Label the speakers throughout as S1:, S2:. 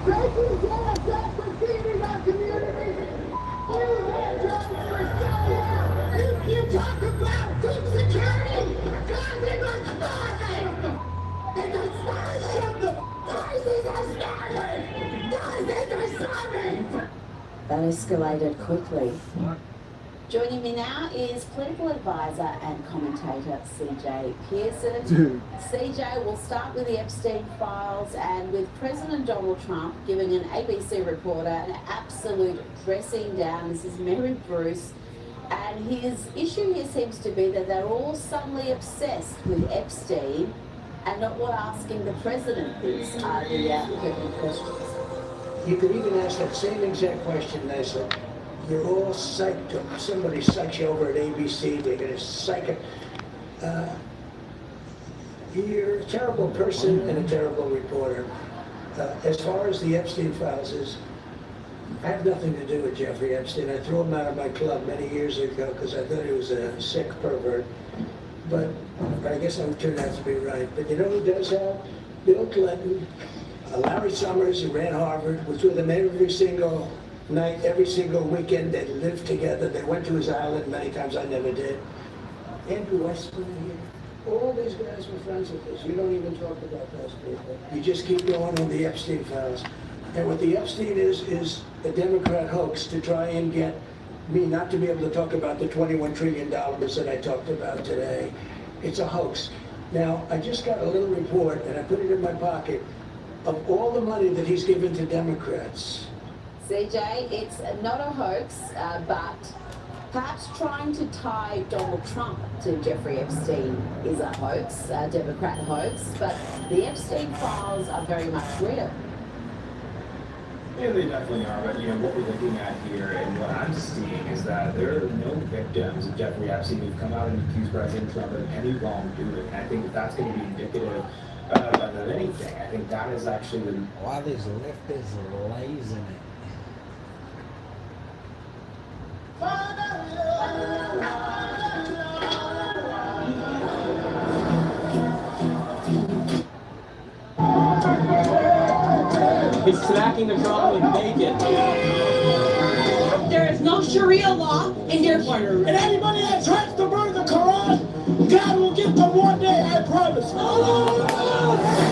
S1: taking gas after feeding our community. You talk about food security. God, they are starving. They are starving. Prices are starving. God, they are starving.
S2: That escalated quickly. Joining me now is political advisor and commentator CJ Pearson. CJ, we'll start with the Epstein files and with President Donald Trump giving an ABC reporter an absolute dressing down. This is Mary Bruce. And his issue here seems to be that they're all suddenly obsessed with Epstein and not what asking the president thinks are the pertinent questions.
S3: You could even ask that same exact question nicely. You're all psyched up. Somebody psychs you over at ABC. They're going to psych it. You're a terrible person and a terrible reporter. As far as the Epstein files is, I have nothing to do with Jeffrey Epstein. I threw him out of my club many years ago because I thought he was a sick pervert. But I guess I turned out to be right. But you know who does have? Bill Clinton, Larry Summers, who ran Harvard, was with him every single night, every single weekend. They lived together. They went to his island many times. I never did. Andrew Westman here. All these guys were friends with us. You don't even talk about those people. You just keep going on the Epstein files. And what the Epstein is a Democrat hoax to try and get me not to be able to talk about the $21 trillion that I talked about today. It's a hoax. Now, I just got a little report, and I put it in my pocket, of all the money that he's given to Democrats.
S2: CJ, it's not a hoax, but perhaps trying to tie Donald Trump to Jeffrey Epstein is a hoax, a Democrat hoax, but the Epstein files are very much real.
S4: Yeah, they definitely are, but what we're looking at here and what I'm seeing is that there are no victims of Jeffrey Epstein who've come out and accused President Trump of any wrongdoing. And I think that's going to be indicative of anything. I think that is actually the...
S5: Why these leftists are lazy.
S6: He's smacking the drum with bacon.
S7: There is no Sharia law in Dearborn.
S1: And anybody that tries to burn the Quran, God will get them one day, I promise.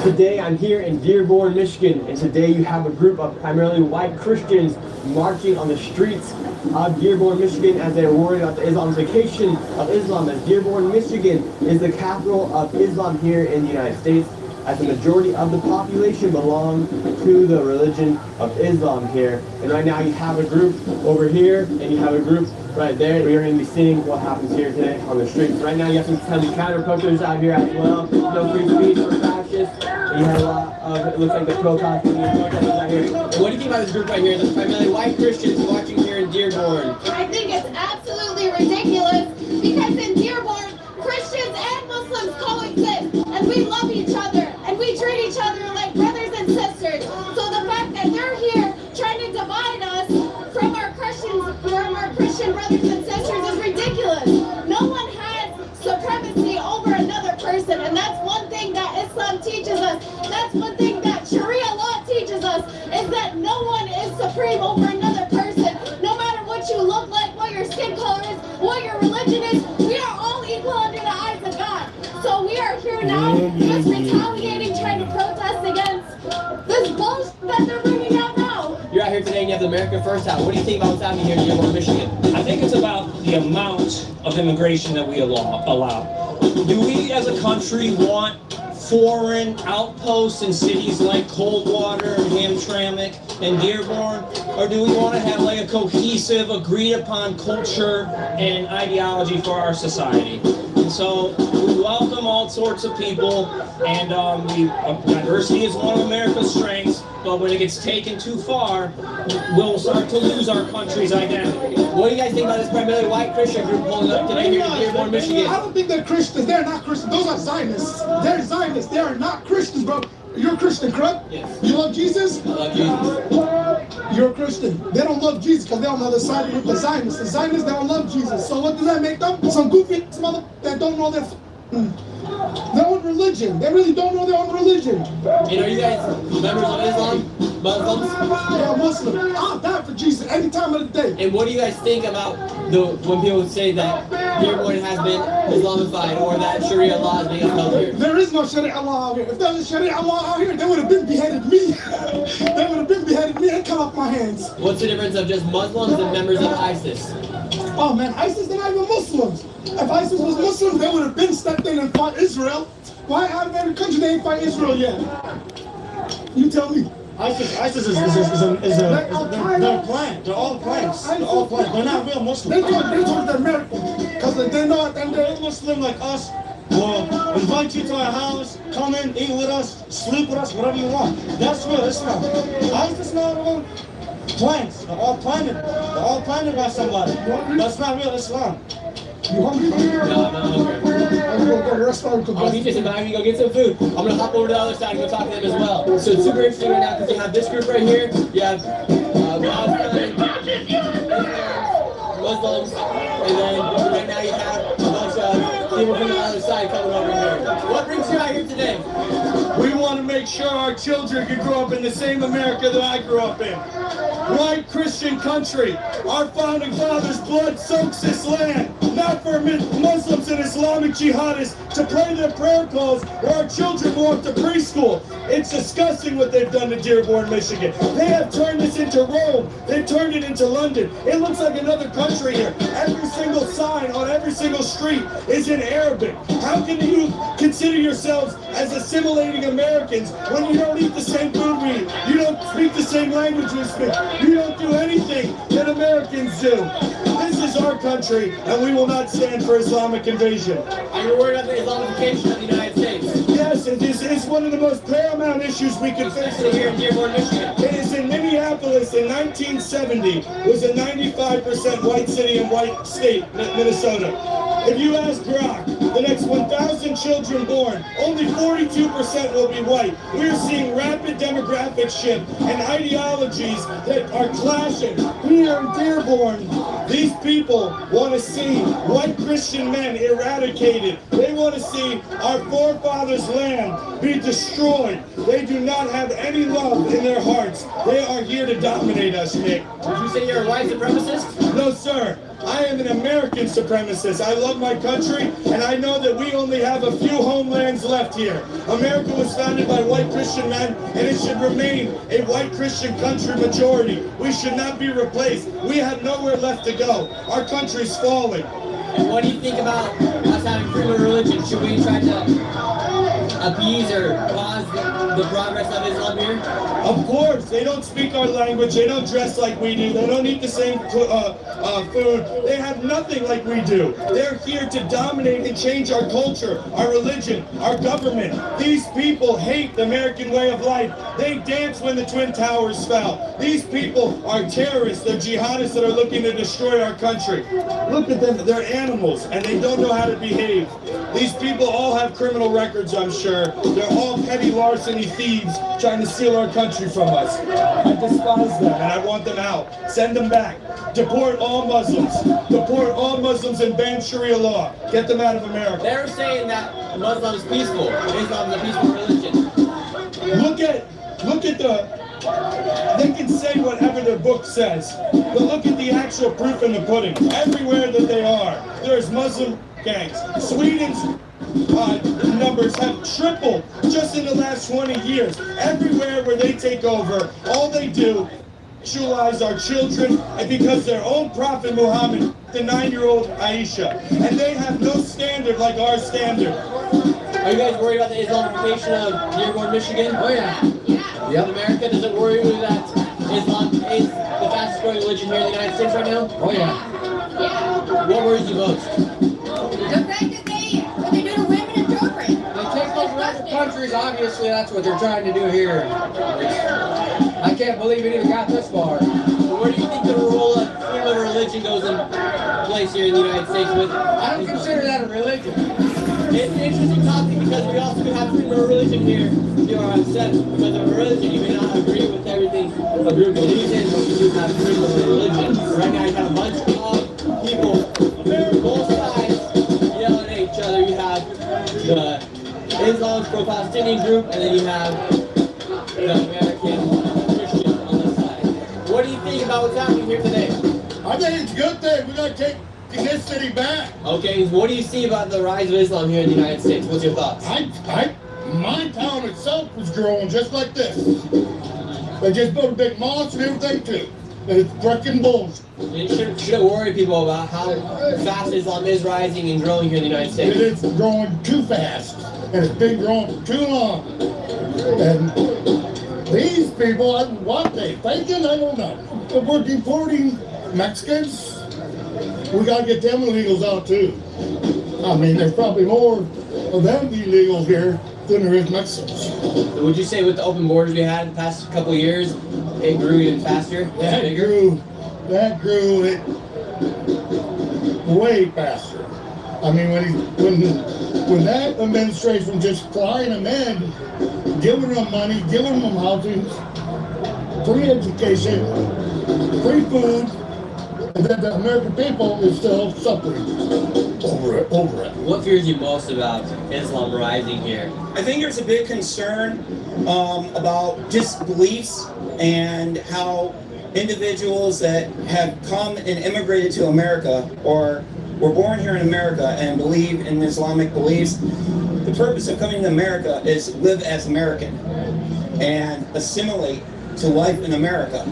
S6: Today I'm here in Dearborn, Michigan, and today you have a group of primarily white Christians marching on the streets of Dearborn, Michigan as they're worried about the Islamification of Islam, as Dearborn, Michigan is the capital of Islam here in the United States, as the majority of the population belong to the religion of Islam here. And right now you have a group over here, and you have a group right there. We're going to be seeing what happens here today on the streets. Right now you have some counter protesters out here as well. No free speech or fascists. And you have a lot of, it looks like the protesters out here. And what do you think about this group right here? That's primarily white Christians marching here in Dearborn.
S7: I think it's absolutely ridiculous because in Dearborn, Christians and Muslims coexist and we love each other and we treat each other like brothers and sisters. So the fact that they're here trying to divide us from our Christian brothers and sisters is ridiculous. No one has supremacy over another person, and that's one thing that Islam teaches us. That's one thing that Sharia law teaches us, is that no one is supreme over another person. No matter what you look like, what your skin color is, what your religion is, we are all equal under the eyes of God. So we are here now just retaliating, trying to protest against this bullshit that they're bringing out now.
S6: You're out here today and you have the America First out. What do you think about what's happening here in Dearborn, Michigan?
S8: I think it's about the amount of immigration that we allow. Do we as a country want foreign outposts in cities like Coldwater, Hamtramck, and Dearborn? Or do we want to have like a cohesive, agreed upon culture and ideology for our society? And so we welcome all sorts of people, and diversity is one of America's strengths, but when it gets taken too far, we'll start to lose our country's identity.
S6: What do you guys think about this primarily white Christian group pulling up today here in Dearborn, Michigan?
S9: I don't think they're Christians. They're not Christians. Those are Zionists. They're Zionists. They are not Christians, bro. You're a Christian, correct?
S6: Yes.
S9: You love Jesus?
S6: I love Jesus.
S9: You're a Christian. They don't love Jesus because they're on the other side with the Zionists. The Zionists, they don't love Jesus. So what does that make them? Some goofy mother that don't know their own religion. They really don't know their own religion.
S6: And are you guys members of Islam?
S8: Muslims?
S9: Yeah, Muslim. I'll die for Jesus any time of the day.
S8: And what do you guys think about when people say that Dearborn has been Islamified or that Sharia law is being upheld here?
S9: There is no Sharia law out here. If there was a Sharia law out here, they would have been beheaded me. They would have been beheaded me and cut off my hands.
S8: What's the difference of just Muslims and members of ISIS?
S9: Oh man, ISIS, they're not even Muslims. If ISIS was Muslim, they would have been stepped in and fought Israel. Why out of every country they ain't fight Israel yet? You tell me.
S10: ISIS is they're planned. They're all plans. They're all plans. They're not real Muslims.
S9: They told they're American. Because they know at the end of the day,
S10: A Muslim like us will invite you to our house, come in, eat with us, sleep with us, whatever you want. That's real Islam. ISIS not all plans. They're all planted. They're all planted by somebody. That's not real Islam.
S9: you hungry?
S8: No, I'm not hungry.
S9: I'm going to go to the restaurant.
S8: Oh, he just invited me to go get some food. I'm going to hop over to the other side and go talk to them as well. So it's super interesting right now because you have this group right here. You have Muslims, and then right now you have a bunch of people from the other side coming over here. What brings you out here today?
S11: We want to make sure our children can grow up in the same America that I grew up in. White Christian country. Our founding fathers' blood soaks this land. Not for Muslims and Islamic jihadists to play their prayer calls where our children walk to preschool. It's disgusting what they've done to Dearborn, Michigan. They have turned this into Rome. They've turned it into London. It looks like another country here. Every single sign on every single street is in Arabic. How can you consider yourselves as assimilating Americans when you don't eat the same food we eat? You don't speak the same language we speak. You don't do anything that Americans do. This is our country, and we will not stand for Islamic invasion.
S8: Are you worried about the Islamification of the United States?
S11: Yes, it is one of the most paramount issues we can face
S8: Here in Dearborn, Michigan.
S11: It is in Minneapolis in 1970, was a 95% white city and white state, Minnesota. If you ask Brock, the next 1,000 children born, only 42% will be white. We're seeing rapid demographic shift and ideologies that are clashing here in Dearborn. These people want to see white Christian men eradicated. They want to see our forefathers' land be destroyed. They do not have any love in their hearts. They are here to dominate us, Nick.
S8: Would you say you're a white supremacist?
S11: No, sir. I am an American supremacist. I love my country, and I know that we only have a few homelands left here. America was founded by white Christian men, and it should remain a white Christian country majority. We should not be replaced. We have nowhere left to go. Our country's falling.
S8: And what do you think about us having freedom of religion? Should we try to appease or pause the progress of Islam here?
S11: Of course, they don't speak our language, they don't dress like we do, they don't eat the same food, they have nothing like we do. They're here to dominate and change our culture, our religion, our government. These people hate the American way of life. They danced when the Twin Towers fell. These people are terrorists, they're jihadists that are looking to destroy our country. Look at them, they're animals, and they don't know how to behave. These people all have criminal records, I'm sure. They're all petty larceny thieves trying to steal our country from us. I despise them and I want them out. Send them back. Deport all Muslims. Deport all Muslims and ban Sharia law. Get them out of America.
S8: They're saying that Muslim is peaceful. Islam is a peaceful religion.
S11: Look at they can say whatever their book says, but look at the actual proof in the pudding. Everywhere that they are, there's Muslim gangs. Sweden's numbers have tripled just in the last 20 years. Everywhere where they take over, all they do is sexualize our children, and because their own prophet Muhammad, the 9-year-old Aisha, and they have no standard like our standard.
S8: Are you guys worried about the Islamification of Dearborn, Michigan? Oh yeah. Yep. In America, does it worry you that Islam is the fastest growing religion here in the United States right now? Oh yeah. What worries you most?
S7: The fact that what they do to women and children.
S12: They take over other countries, obviously that's what they're trying to do here. I can't believe it even got this far.
S8: Where do you think the role of freedom of religion goes in place here in the United States?
S12: I don't consider that a religion.
S8: It's an interesting topic because we also have freedom of religion here. You are upset because of religion. You may not agree with everything a group believes in, but you do have freedom of religion. Right now you have a bunch of people, both sides, yelling at each other. You have the Islam's pro-Palestinian group, and then you have the American Christian
S6: about what's happening here today?
S11: I think it's a good thing. We got to take this city back.
S6: Okay, what do you see about the rise of Islam here in the United States? What's your thoughts?
S11: My town itself was growing just like this. They just built a big mosque and everything too. And it's freaking bullshit.
S6: It shouldn't worry people about how fast Islam is rising and growing here in the United States.
S11: It is growing too fast. And it's been growing for too long. And these people, what they thinking, I don't know. If we're deporting Mexicans, we gotta get them illegals out too. I mean, there's probably more of them illegals here than there is Mexicans.
S6: Would you say with the open borders we had the past couple of years, it grew even faster?
S11: That grew it way faster. I mean, when that administration just flying them in, giving them money, giving them housing, free education, free food, and then the American people is still suffering over it.
S6: What fears you most about Islam rising here?
S13: I think there's a big concern about disbeliefs and how individuals that have come and immigrated to America or were born here in America and believe in Islamic beliefs, the purpose of coming to America is live as American and assimilate to life in America.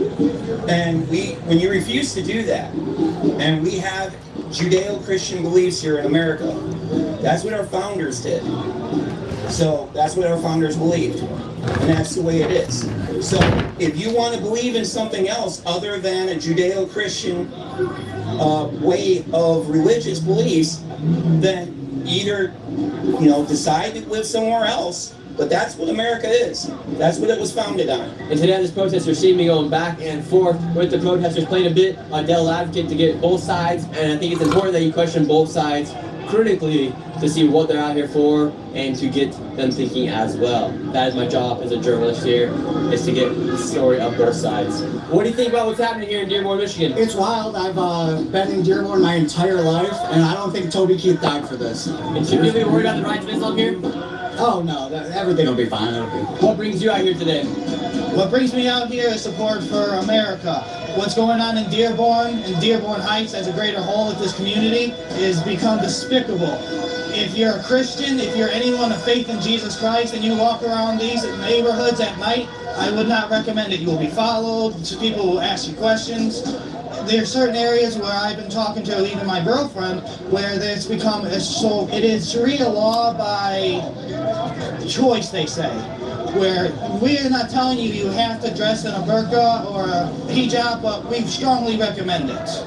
S13: And when you refuse to do that, and we have Judeo-Christian beliefs here in America, that's what our founders did. So that's what our founders believed, and that's the way it is. So if you want to believe in something else other than a Judeo-Christian way of religious beliefs, then either decide to live somewhere else. But that's what America is. That's what it was founded on.
S6: And today this protesters see me going back and forth with the protesters playing a bit on devil's advocate to get both sides, and I think it's important that you question both sides critically to see what they're out here for and to get them thinking as well. That is my job as a journalist here, is to get the story of both sides. What do you think about what's happening here in Dearborn, Michigan?
S14: It's wild. I've been in Dearborn my entire life, and I don't think Toby Keith died for this.
S6: And should we be worried about the rise of Islam here?
S14: Oh no, everything will be fine.
S6: What brings you out here today?
S15: What brings me out here is support for America. What's going on in Dearborn and Dearborn Heights as a greater whole with this community is become despicable. If you're a Christian, if you're anyone of faith in Jesus Christ and you walk around these neighborhoods at night, I would not recommend it. You will be followed, people will ask you questions. There are certain areas where I've been talking to even my girlfriend where it's become it is Sharia law by choice, they say, where we're not telling you you have to dress in a burqa or a hijab, but we strongly recommend it.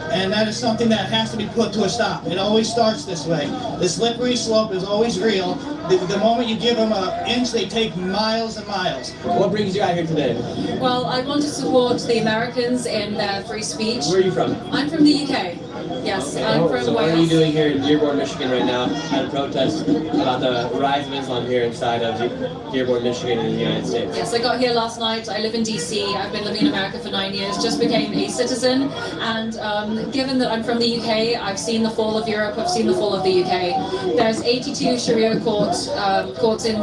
S15: And that is something that has to be put to a stop. It always starts this way. The slippery slope is always real. The moment you give them an inch, they take miles and miles.
S6: What brings you out here today?
S16: Well, I want to support the Americans in their free speech.
S6: Where are you from?
S16: I'm from the UK. Yes, I'm from
S6: So what
S16: Wales.
S6: are you doing here in Dearborn, Michigan right now at a protest about the rise of Islam here inside of Dearborn, Michigan in the United States?
S16: Yes, I got here last night. I live in DC. I've been living in America for 9 years, just became a citizen. And given that I'm from the UK, I've seen the fall of Europe, I've seen the fall of the UK. There's 82 Sharia courts in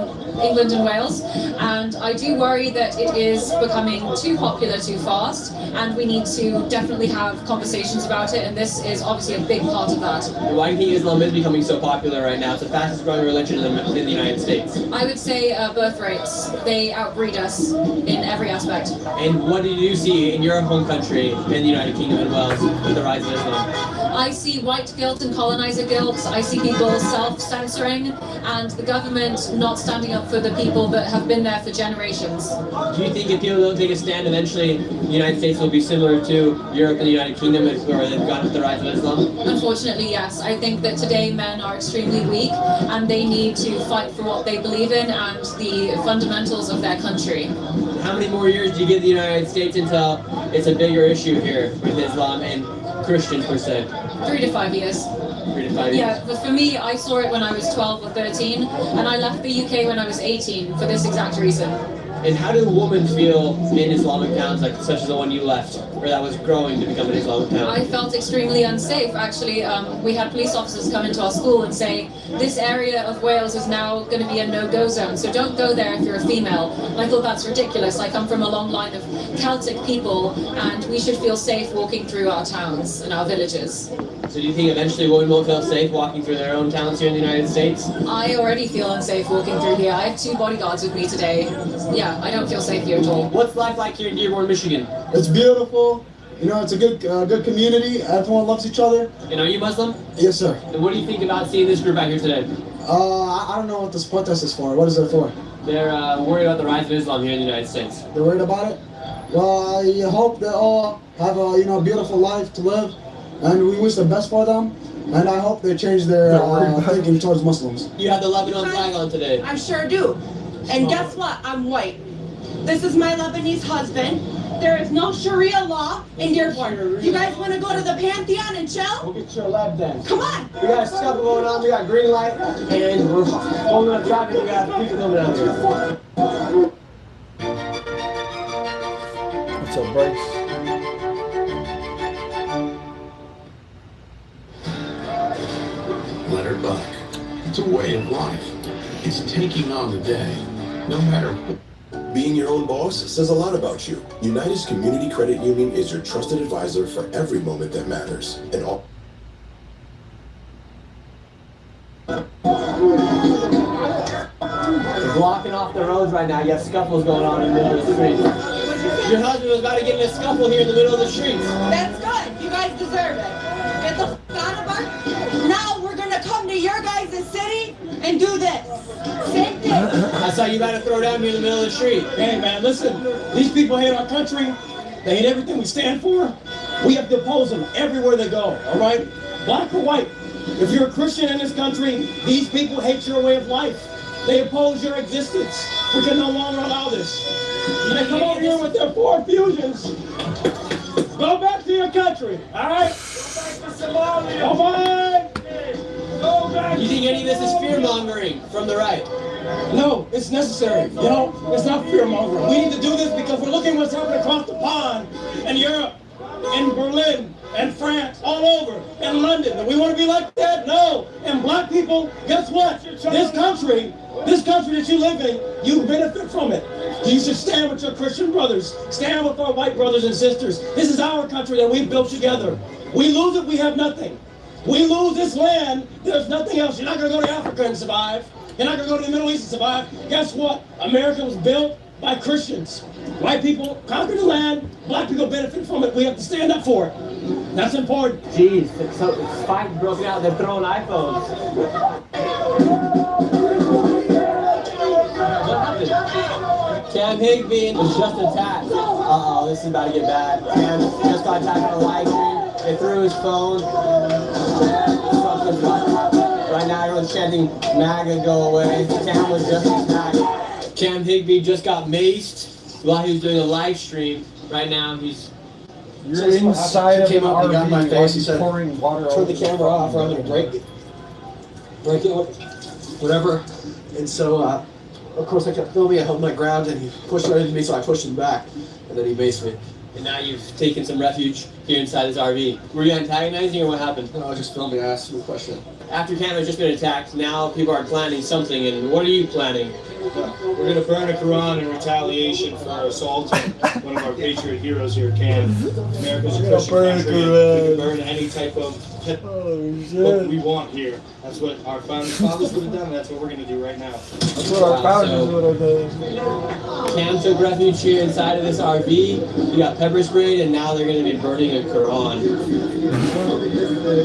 S16: England and Wales, and I do worry that it is becoming too popular too fast, and we need to definitely have conversations about it, and this is obviously a big part of that.
S6: Why do you think Islam is becoming so popular right now? It's the fastest growing religion in the United States.
S16: I would say birth rates. They outbreed us in every aspect.
S6: And what do you see in your home country, in the United Kingdom and Wales, with the rise of Islam?
S16: I see white guilt and colonizer guilt. I see people self-censoring and the government not standing up for the people that have been there for generations.
S6: Do you think if people don't take a stand, eventually the United States will be similar to Europe and the United Kingdom, where they've gotten the rise of Islam?
S16: Unfortunately, yes. I think that today men are extremely weak and they need to fight for what they believe in and the fundamentals of their country.
S6: How many more years do you give the United States until it's a bigger issue here with Islam and Christians per se?
S16: 3 to 5 years.
S6: 3 to 5 years?
S16: Yeah, but for me, I saw it when I was 12 or 13, and I left the UK when I was 18 for this exact reason.
S6: And how do women feel in Islamic towns like such as the one you left, or that was growing to become an Islamic town?
S16: I felt extremely unsafe. Actually, we had police officers come into our school and say, this area of Wales is now going to be a no-go zone, so don't go there if you're a female. And I thought that's ridiculous. I come from a long line of Celtic people, and we should feel safe walking through our towns and our villages.
S6: So do you think eventually women will feel safe walking through their own towns here in the United States?
S16: I already feel unsafe walking through here. I have 2 bodyguards with me today. Yeah, I don't feel safe here at all.
S6: What's life like here in Dearborn, Michigan?
S9: It's beautiful. You know, it's a good community. Everyone loves each other.
S6: And are you Muslim?
S9: Yes, sir.
S6: And what do you think about seeing this group out here today?
S9: I don't know what this protest is for. What is it for?
S6: They're worried about the rise of Islam here in the United States.
S9: They're worried about it? Well, I hope they all have a beautiful life to live, and we wish the best for them. And I hope they change their thinking towards Muslims.
S6: You have the Lebanon flag on today.
S17: I sure do. And guess what? I'm white. This is my Lebanese husband. There is no Sharia law in Dearborn. You guys want to go to the Pantheon and chill?
S6: We'll get your lap dance.
S17: Come on.
S6: We got a scuffle going on. We got green light, and we're holding up traffic. We got people coming out here.
S18: What's up, Bryce?
S19: Let her buck. It's a way of life. It's taking on the day, no matter what.
S20: Being your own boss says a lot about you. United's Community Credit Union is your trusted advisor for every moment that matters. And all.
S6: You're blocking off the roads right now. You have scuffles going on in the middle of the street. Your husband was about to get in a scuffle here in the middle of the street.
S17: That's good. You guys deserve it. Get the f out of our. Now we're gonna come to your guys' city and do this. Same thing.
S6: I saw you about to throw down here in the middle of the street.
S11: Hey man, listen, these people hate our country. They hate everything we stand for. We have to oppose them everywhere they go, all right? Black or white. If you're a Christian in this country, these people hate your way of life. They oppose your existence. We can no longer allow this. They come over here with their 4 fusions. Go back to your country, all right? Go back to Somalia. Bye-bye. Go back.
S6: You think any of this is fear-mongering from the right?
S11: No, it's necessary. You know, it's not fear-mongering. We need to do this because we're looking what's happening across the pond in Europe, in Berlin, and France, all over, and London. Do we want to be like that? No. And black people, guess what? This country that you live in, you benefit from it. You should stand with your Christian brothers. Stand with our white brothers and sisters. This is our country that we've built together. We lose it, we have nothing. We lose this land, there's nothing else. You're not going to go to Africa and survive. You're not going to go to the Middle East and survive. Guess what? America was built by Christians. White people conquered the land. Black people benefit from it. We have to stand up for it. That's important.
S6: Jeez, it's fight broken out. They're throwing iPhones. What happened? Cam Higby was just attacked. Uh-oh, this is about to get bad. Cam just got attacked on a live stream. They threw his phone. Right now, everyone's chanting, MAGA, go away. Cam was just attacked. Cam Higby just got maced while he was doing a live stream. Right now,
S18: You're inside of an
S12: came up and got in my
S18: RV
S12: face. He said,
S18: pouring water
S12: turn
S18: over
S12: the camera off or I'm going to break it. Break it, whatever. And so, of course, I kept filming. I held my ground and he pushed right into me, so I pushed him back. And then he maced me.
S6: And now you've taken some refuge here inside this RV. Were you antagonizing or what happened?
S12: No, I was just filming. I asked him a question.
S6: After Cam has just been attacked, now people are planning something. And what are you planning?
S10: We're going to burn a Quran in retaliation for assaulting one of our patriot heroes here, Cam. America's a Christian country. We can burn any type of book we want here. That's what our founding fathers would have done. That's what we're going to do right now.
S18: That's what our founders would have done.
S6: Cam took refuge here inside of this RV. You got pepper sprayed, and now they're going to be burning a Quran.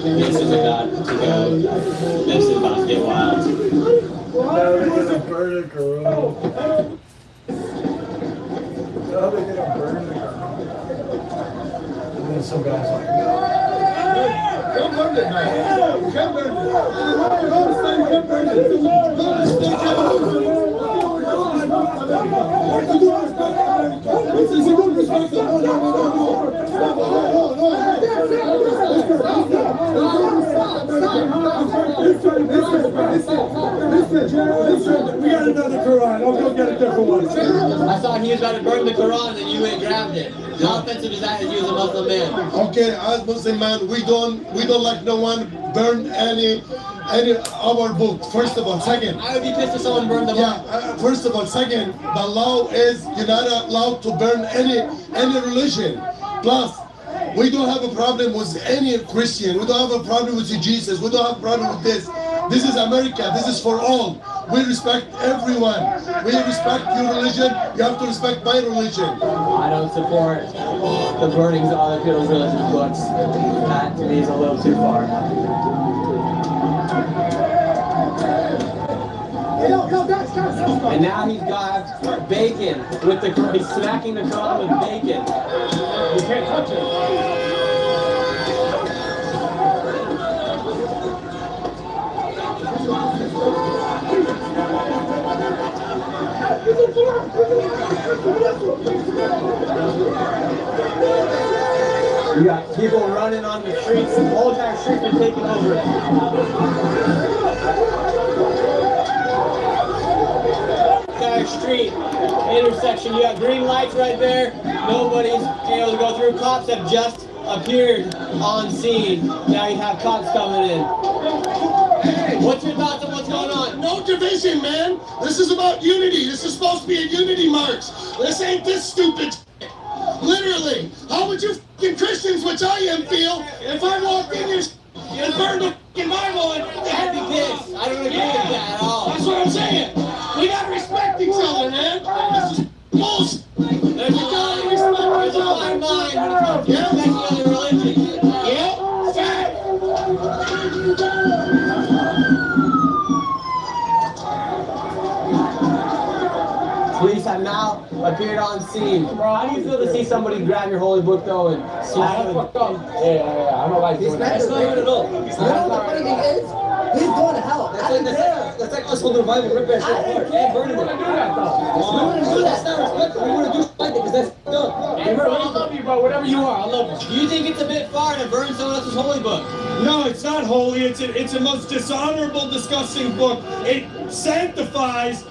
S6: This is about to go. This is about to get wild.
S18: Now they're gonna burn a Quran. Now they're gonna burn the Quran. And then some guy's like,
S11: Come burn it, man. Come burn it. Come burn it.
S9: Listen, we got another Quran. I'll go get a different one.
S6: I thought he was about to burn the Quran and you went and grabbed it. How offensive is that as you as a Muslim man?
S9: Okay, as Muslim man, we don't like no one burn any our book. First of all, second.
S6: I would be pissed if someone burned the book.
S9: Yeah. First of all, second, the law is you're not allowed to burn any religion. Plus, we don't have a problem with any Christian. We don't have a problem with Jesus. We don't have a problem with this. This is America. This is for all. We respect everyone. We respect your religion. You have to respect my religion.
S6: I don't support the burnings of other people's religious books. That to me is a little too far. And now he's got bacon with the. He's smacking the Quran with bacon. You can't touch it. You got people running on the streets. The whole entire street's been taken over. Entire street, intersection. You got green lights right there. Nobody's able to go through. Cops have just appeared on scene. Now you have cops coming in. What's your thoughts on what's going on?
S9: No division, man. This is about unity. This is supposed to be a unity march. This ain't this stupid. Literally. How would you f***ing Christians, which I am, feel if I walked in here and burned the f***ing Bible and
S6: I'd be pissed. I don't agree with that at all.
S9: That's what I'm saying. We gotta respect each other, man. This is bullshit.
S6: There's a fine line when it comes to respecting other religions.
S9: Yeah, fact.
S6: Police have now appeared on scene. Bro, how do you feel to see somebody grab your holy book though and slap it? Yeah, I don't like doing that.
S12: That's not good at all. You know what the funny thing is? He's going to hell. That's like us holding the Bible, rip that shit apart and burning it. We wouldn't do that. That's not respectful. We wouldn't do shit like that because that's dumb.
S6: Hey, bro, I love you, bro. Whatever you are, I love you. Do you think it's a bit far to burn someone else's holy book?
S11: No, it's not holy. It's a most dishonorable, disgusting book. It sanctifies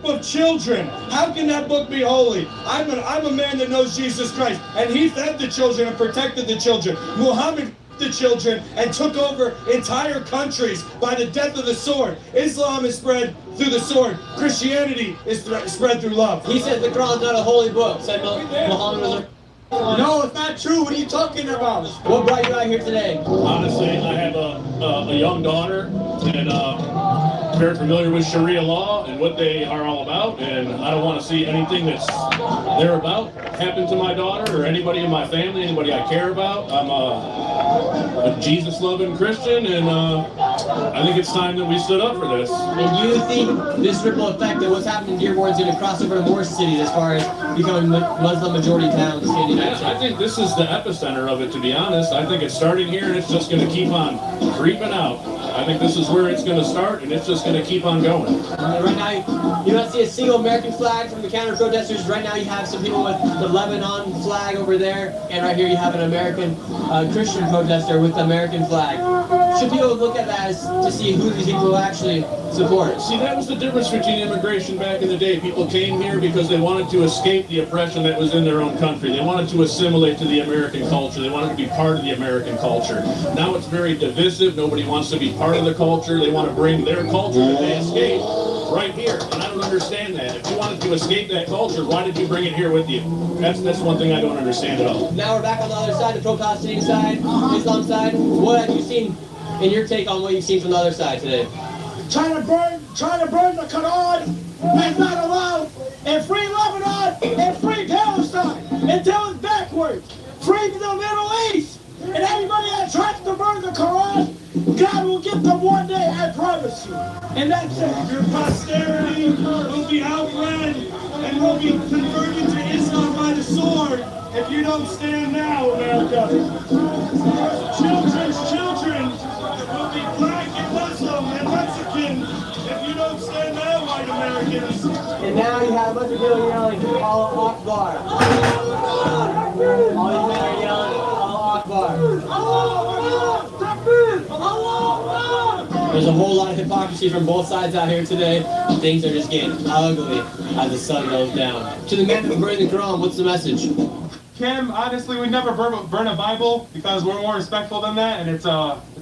S11: of children. How can that book be holy? I'm a man that knows Jesus Christ, and he fed the children and protected the children. Muhammad the children and took over entire countries by the death of the sword. Islam is spread through the sword. Christianity is spread through love.
S6: He said the Quran's not a holy book. Said Muhammad was a...
S11: No, it's not true. What are you talking about?
S6: What brought you out here today?
S21: Honestly, I have a young daughter, and very familiar with Sharia law and what they are all about, and I don't want to see anything that's they're about happen to my daughter or anybody in my family, anybody I care about. I'm a Jesus-loving Christian, and I think it's time that we stood up for this.
S6: And you think this ripple effect of what's happening in Dearborn is going to cross over to more cities as far as becoming Muslim majority towns in the United States?
S21: I think this is the epicenter of it, to be honest. I think it's starting here, and it's just going to keep on creeping out. I think this is where it's going to start, and it's just going to keep on going.
S6: Right now, you don't see a single American flag from the counter-protesters. Right now, you have some people with the Lebanon flag over there, and right here you have an American Christian protester with the American flag. Should people look at that as to see who these people actually support?
S21: See, that was the difference between immigration back in the day. People came here because they wanted to escape the oppression that was in their own country. They wanted to assimilate to the American culture. They wanted to be part of the American culture. Now it's very divisive. Nobody wants to be part of the culture. They want to bring their culture that they escaped right here. And I don't understand that. If you wanted to escape that culture, why did you bring it here with you? That's one thing I don't understand at all.
S6: Now we're back on the other side, the pro-Palestinian side, Islam side. What have you seen in your take on what you've seen from the other side today?
S9: Trying to burn the Quran is not allowed. And free Lebanon and free Palestine until it's backwards. Free the Middle East. And anybody that tries to burn the Quran, God will get them one day, I promise you. And that's it.
S11: Your posterity will be outran and will be converted to Islam by the sword if you don't stand now, America. Children's children will be black and Muslim and Mexican if you don't stand now, white Americans.
S6: And now you have a bunch of people yelling, Allah Akbar. All these men are yelling, Allah Akbar.
S9: Allah Akbar! Allah Akbar!
S6: There's a whole lot of hypocrisy from both sides out here today. Things are just getting ugly as the sun goes down. To the man who's burning the Quran, what's the message?
S3: Kim, honestly, we never burn a Bible because we're more respectful than that, and it's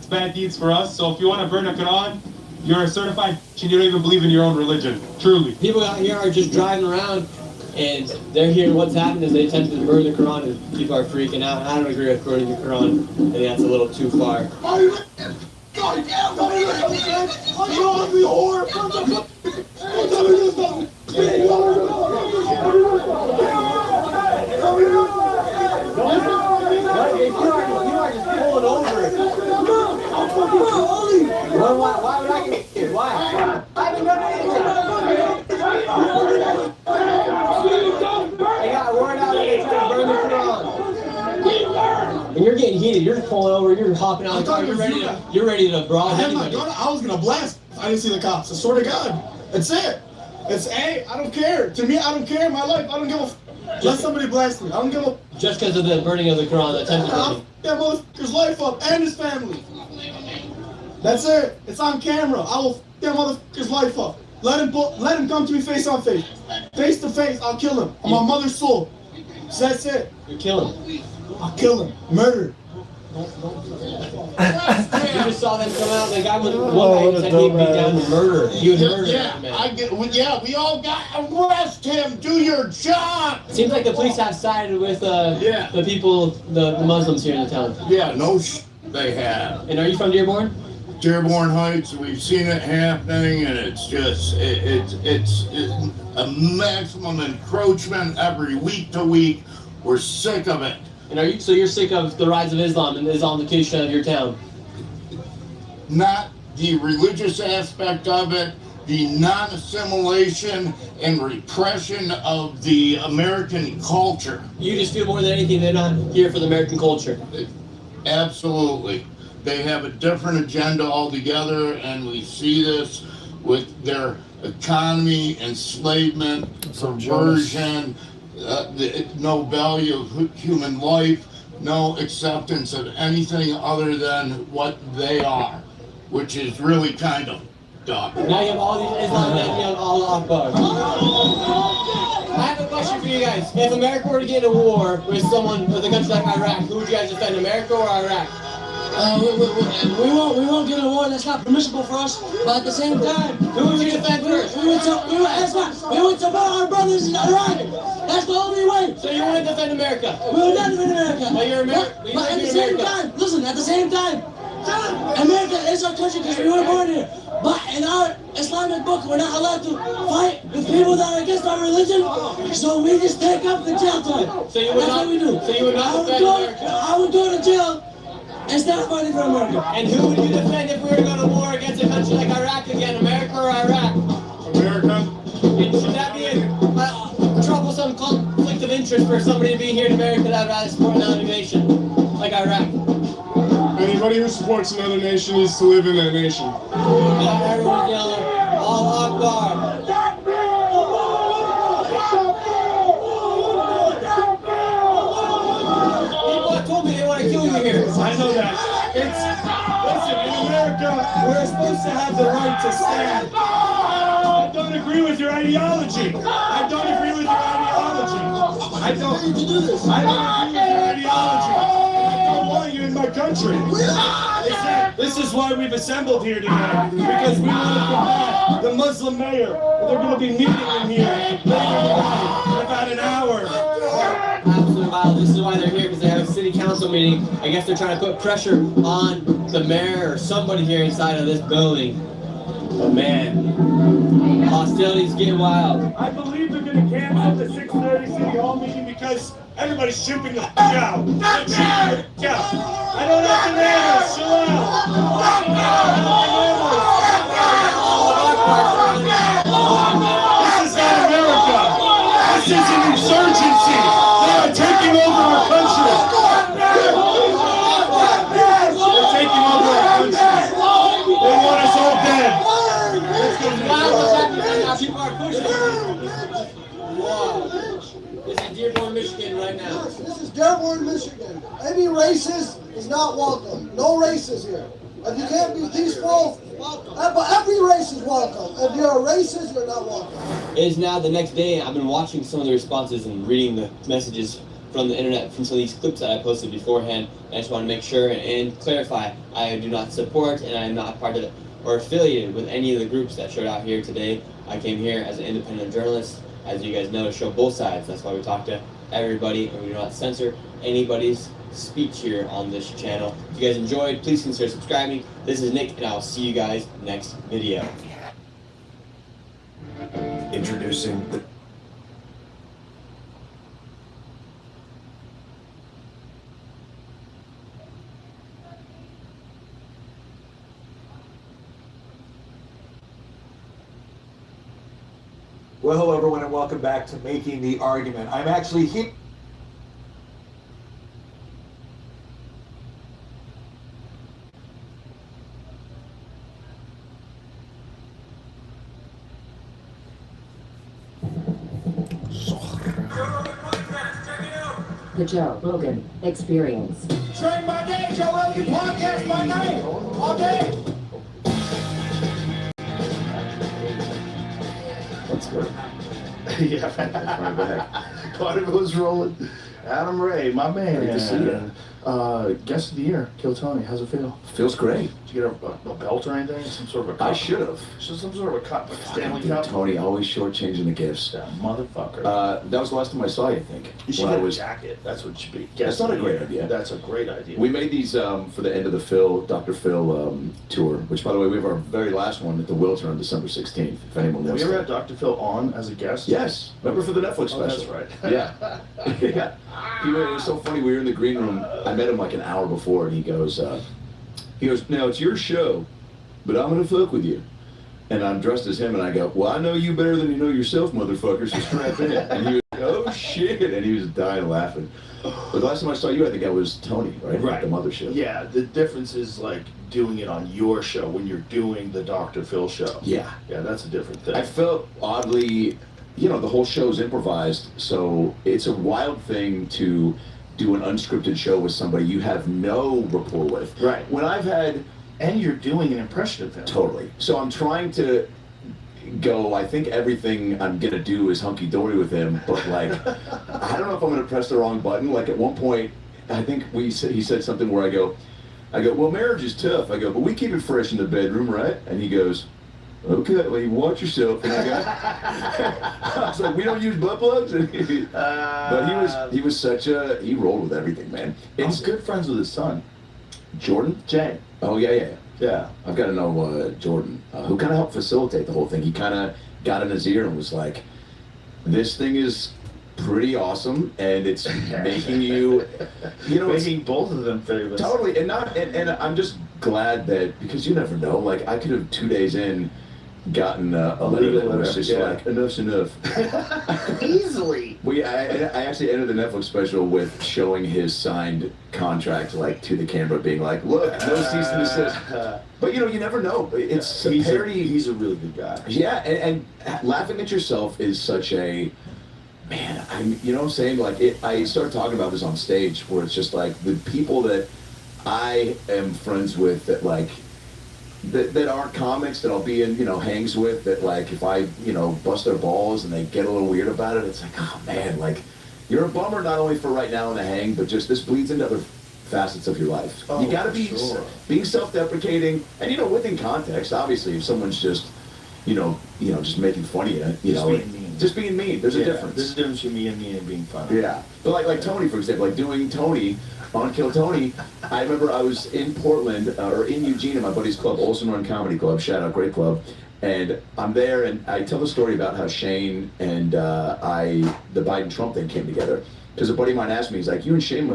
S3: bad deeds for us. So if you want to burn a Quran, you're a certified and you don't even believe in your own religion. Truly.
S6: People out here are just driving around and they're hearing what's happening as they attempted to burn the Quran, and people are freaking out. I don't agree with burning the Quran. I think that's a little too far.
S1: Why would I get here? Why? They got word out that they tried to burn the Quran.
S6: And you're getting heated. You're just pulling over. You're hopping out of the car. You're ready to brawl.
S10: I had my gun. I was gonna blast. I didn't see the cops. I swear to God. That's it. It's hey. I don't care. To me, I don't care. My life. I don't give a. Let somebody blast me. I don't give a.
S6: Just because of the burning of the Quran, the attempted burning.
S10: That motherfucker's life up and his family. That's it. It's on camera. I will that motherfucker's life up. Let him come to me face on face. Face to face, I'll kill him. On my mother's soul. So that's it.
S6: You kill him.
S10: I'll kill him. Murder.
S6: You just saw them come out. The guy was one guy said he'd be down to murder. He would murder that man.
S1: We all got arrest him. Do your job.
S6: Seems like the police have sided with the people, the Muslims here in the town.
S22: Yeah, they have.
S6: And are you from Dearborn?
S22: Dearborn Heights, we've seen it happening, and it's just it's a maximum encroachment every week to week. We're sick of it.
S6: And you're sick of the rise of Islam and the Islamification of your town?
S22: Not the religious aspect of it, the non-assimilation and repression of the American culture.
S6: You just feel more than anything they're not here for the American culture.
S22: Absolutely. They have a different agenda altogether, and we see this with their economy, enslavement, subversion, no value of human life, no acceptance of anything other than what they are, which is really kind of dumb.
S6: Now you have all these Islam men yelling Allah Akbar. I have a question for you guys. If America were to get in a war with a country like Iraq, who would you guys defend, America or Iraq?
S1: We won't get in a war. That's not permissible for us. But at the same time,
S6: who would you defend first?
S1: We would support our brothers in Iraq. That's the only way.
S6: So you want to defend America?
S1: We will not defend America.
S6: But you're American.
S1: But at the same time, listen. At the same time, America is our country because we were born here. But in our Islamic book, we're not allowed to fight with people that are against our religion. So we just take up the jail time.
S6: So you would
S1: That's
S6: not,
S1: what we do.
S6: So you would not defend America?
S1: I would go to jail instead of fighting for America.
S6: And who would you defend if we were to go to war against a country like Iraq again, America or Iraq?
S3: America.
S6: And should that be a troublesome conflict of interest for somebody to be here in America that would rather support another nation like Iraq?
S3: Anybody who supports another nation needs to live in that nation.
S6: Everyone's yelling, Allah Akbar. People have told me they want to kill you here.
S3: I know that. Listen, in America, we're supposed to have the right to stand. I don't agree with your ideology. I don't agree with your ideology. I don't agree with your ideology. I don't want you in my country. This is why we've assembled here today, because we want to combat the Muslim mayor. They're going to be meeting in here later tonight in about an hour.
S6: Absolute violence. This is why they're here, because they have a city council meeting. I guess they're trying to put pressure on the mayor or somebody here inside of this building. But man, hostilities get wild.
S3: I believe they're going to cancel the 6:30 City Hall meeting because everybody's shipping the out. I don't have bananas. Chill out. This is not America. This is an insurgency. They are taking over our country. They're taking over our country. They want us all dead.
S6: People are pushing. Wow. This is Dearborn, Michigan right now.
S23: This is Dearborn, Michigan. Any racist is not welcome. No races here. If you can't be peaceful, But every race is welcome. If you're a racist, you're not welcome.
S6: It is now the next day, and I've been watching some of the responses and reading the messages from the internet, from some of these clips that I posted beforehand. I just want to make sure and clarify, I do not support and I am not part of or affiliated with any of the groups that showed out here today. I came here as an independent journalist, as you guys know, to show both sides. That's why we talk to everybody and we do not censor anybody's speech here on this channel. If you guys enjoyed, please consider subscribing. This is Nick, and I'll see you guys next video.
S20: Introducing the
S2: Well, hello everyone, and welcome back to Making the Argument. I'm actually here.
S4: The Joe Rogan Experience.
S1: Train by day, Joe Rogan podcast by night. All day.
S5: That's good. Yeah. Carnival's rolling. Adam Ray, my man.
S20: Great to see you.
S5: Guest of the year, Kill Tony. How's it feel?
S20: Feels great.
S5: Did you get a belt or anything? Some sort of a cup?
S20: I should have.
S5: Just some sort of a cup, like Stanley Cup.
S20: Tony always shortchanging the gifts.
S5: That motherfucker.
S20: That was the last time I saw you, I think.
S5: You should get a jacket. That's what it should be.
S20: That's not a great idea.
S5: That's a great idea.
S20: We made these for the end of the Dr. Phil tour, which, by the way, we have our very last one at the Wilton on December 16th, if anyone
S5: Have
S20: knows.
S5: you ever had Dr. Phil on as a guest?
S20: Yes. Remember for the Netflix special?
S5: That's right.
S20: Yeah. Yeah. It was so funny. We were in the green room. I met him like an hour before, and he goes, now it's your show, but I'm going to fuck with you. And I'm dressed as him, and I go, well, I know you better than you know yourself, motherfucker, so strap in. And he was like, oh, shit. And he was dying laughing. But the last time I saw you, I think I was Tony, right?
S5: Right.
S20: The mothership.
S5: Yeah, the difference is like doing it on your show when you're doing the Dr. Phil show.
S20: Yeah.
S5: Yeah, that's a different thing.
S20: I felt oddly, the whole show's improvised, so it's a wild thing to do an unscripted show with somebody you have no rapport with.
S5: Right.
S20: When I've had...
S5: And you're doing an impression of him.
S20: Totally. So I'm trying to go, I think everything I'm going to do is hunky-dory with him, but like, I don't know if I'm going to press the wrong button. Like at one point, I think he said something where I go, well, marriage is tough. I go, but we keep it fresh in the bedroom, right? And he goes, okay, well, you watch yourself. And I was like, we don't use butt plugs? But he was such a, he rolled with everything, man.
S5: I'm good friends with his son.
S20: Jordan?
S5: Jay.
S20: Oh, yeah.
S5: Yeah.
S20: I've got to know Jordan, who kind of helped facilitate the whole thing. He kind of got in his ear and was like, this thing is pretty awesome, and it's making you,
S5: making both of them famous.
S20: Totally, and I'm just glad that, because you never know, like I could have 2 days in gotten a letter that was just like, enough's enough.
S5: Easily.
S20: I actually ended the Netflix special with showing his signed contract like to the camera, being like, look, no cease and desist. But you never know. It's a parody.
S5: He's a really good guy.
S20: Yeah, and laughing at yourself is such a, man, you know what I'm saying? Like, I started talking about this on stage, where it's just like the people that I am friends with that like, that aren't comics, that I'll be in, hangs with, that like, if I, bust their balls and they get a little weird about it, it's like, oh man, like, you're a bummer not only for right now in the hang, but just this bleeds into other facets of your life.
S5: Oh,
S20: you gotta be being self-deprecating, and within context, obviously, if someone's just, just making fun of you, just being mean. There's a difference.
S5: There's a difference between me and being funny.
S20: Yeah. But like Tony, for example, like doing Tony on Kill Tony, I remember I was in Portland, or in Eugene at my buddy's club, Olsen Run Comedy Club, shout out, great club. And I'm there, and I tell the story about how Shane and the Biden-Trump thing came together. Because a buddy of mine asked me, he's like, you and Shane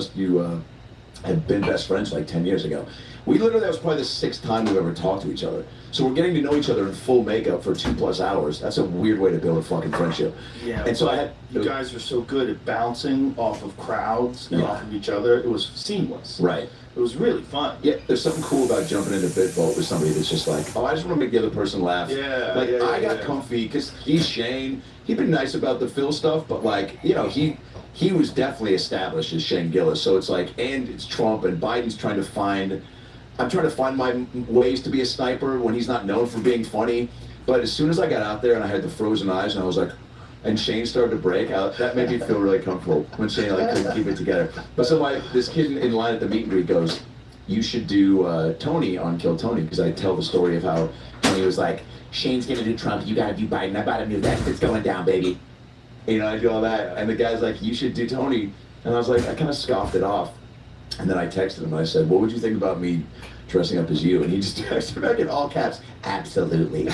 S20: had been best friends like 10 years ago. That was probably the 6th time we've ever talked to each other. So we're getting to know each other in full makeup for 2+ hours. That's a weird way to build a fucking friendship.
S5: Yeah.
S20: And so
S5: you guys are so good at bouncing off of crowds and off of each other. It was seamless.
S20: Right.
S5: It was really fun.
S20: Yeah, there's something cool about jumping into bit vault with somebody that's just like, oh, I just want to make the other person laugh.
S5: Yeah.
S20: I got comfy because he's Shane. He'd been nice about the Phil stuff, but like, he was definitely established as Shane Gillis. So it's like, and it's Trump, and Biden's trying to find I'm trying to find my ways to be a sniper when he's not known for being funny. But as soon as I got out there and I had the frozen eyes and I was like, and Shane started to break out, that made me feel really comfortable when Shane like couldn't keep it together. But so this kid in line at the meet and greet goes, you should do Tony on Kill Tony, because I tell the story of how Tony was like, Shane's gonna do Trump, you gotta do Biden, I bought a new vest, it's going down, baby. You know, I do all that, and the guy's like, you should do Tony. And I was like, I kind of scoffed it off. And then I texted him and I said, what would you think about me dressing up as you? And he just texted back in all caps, absolutely.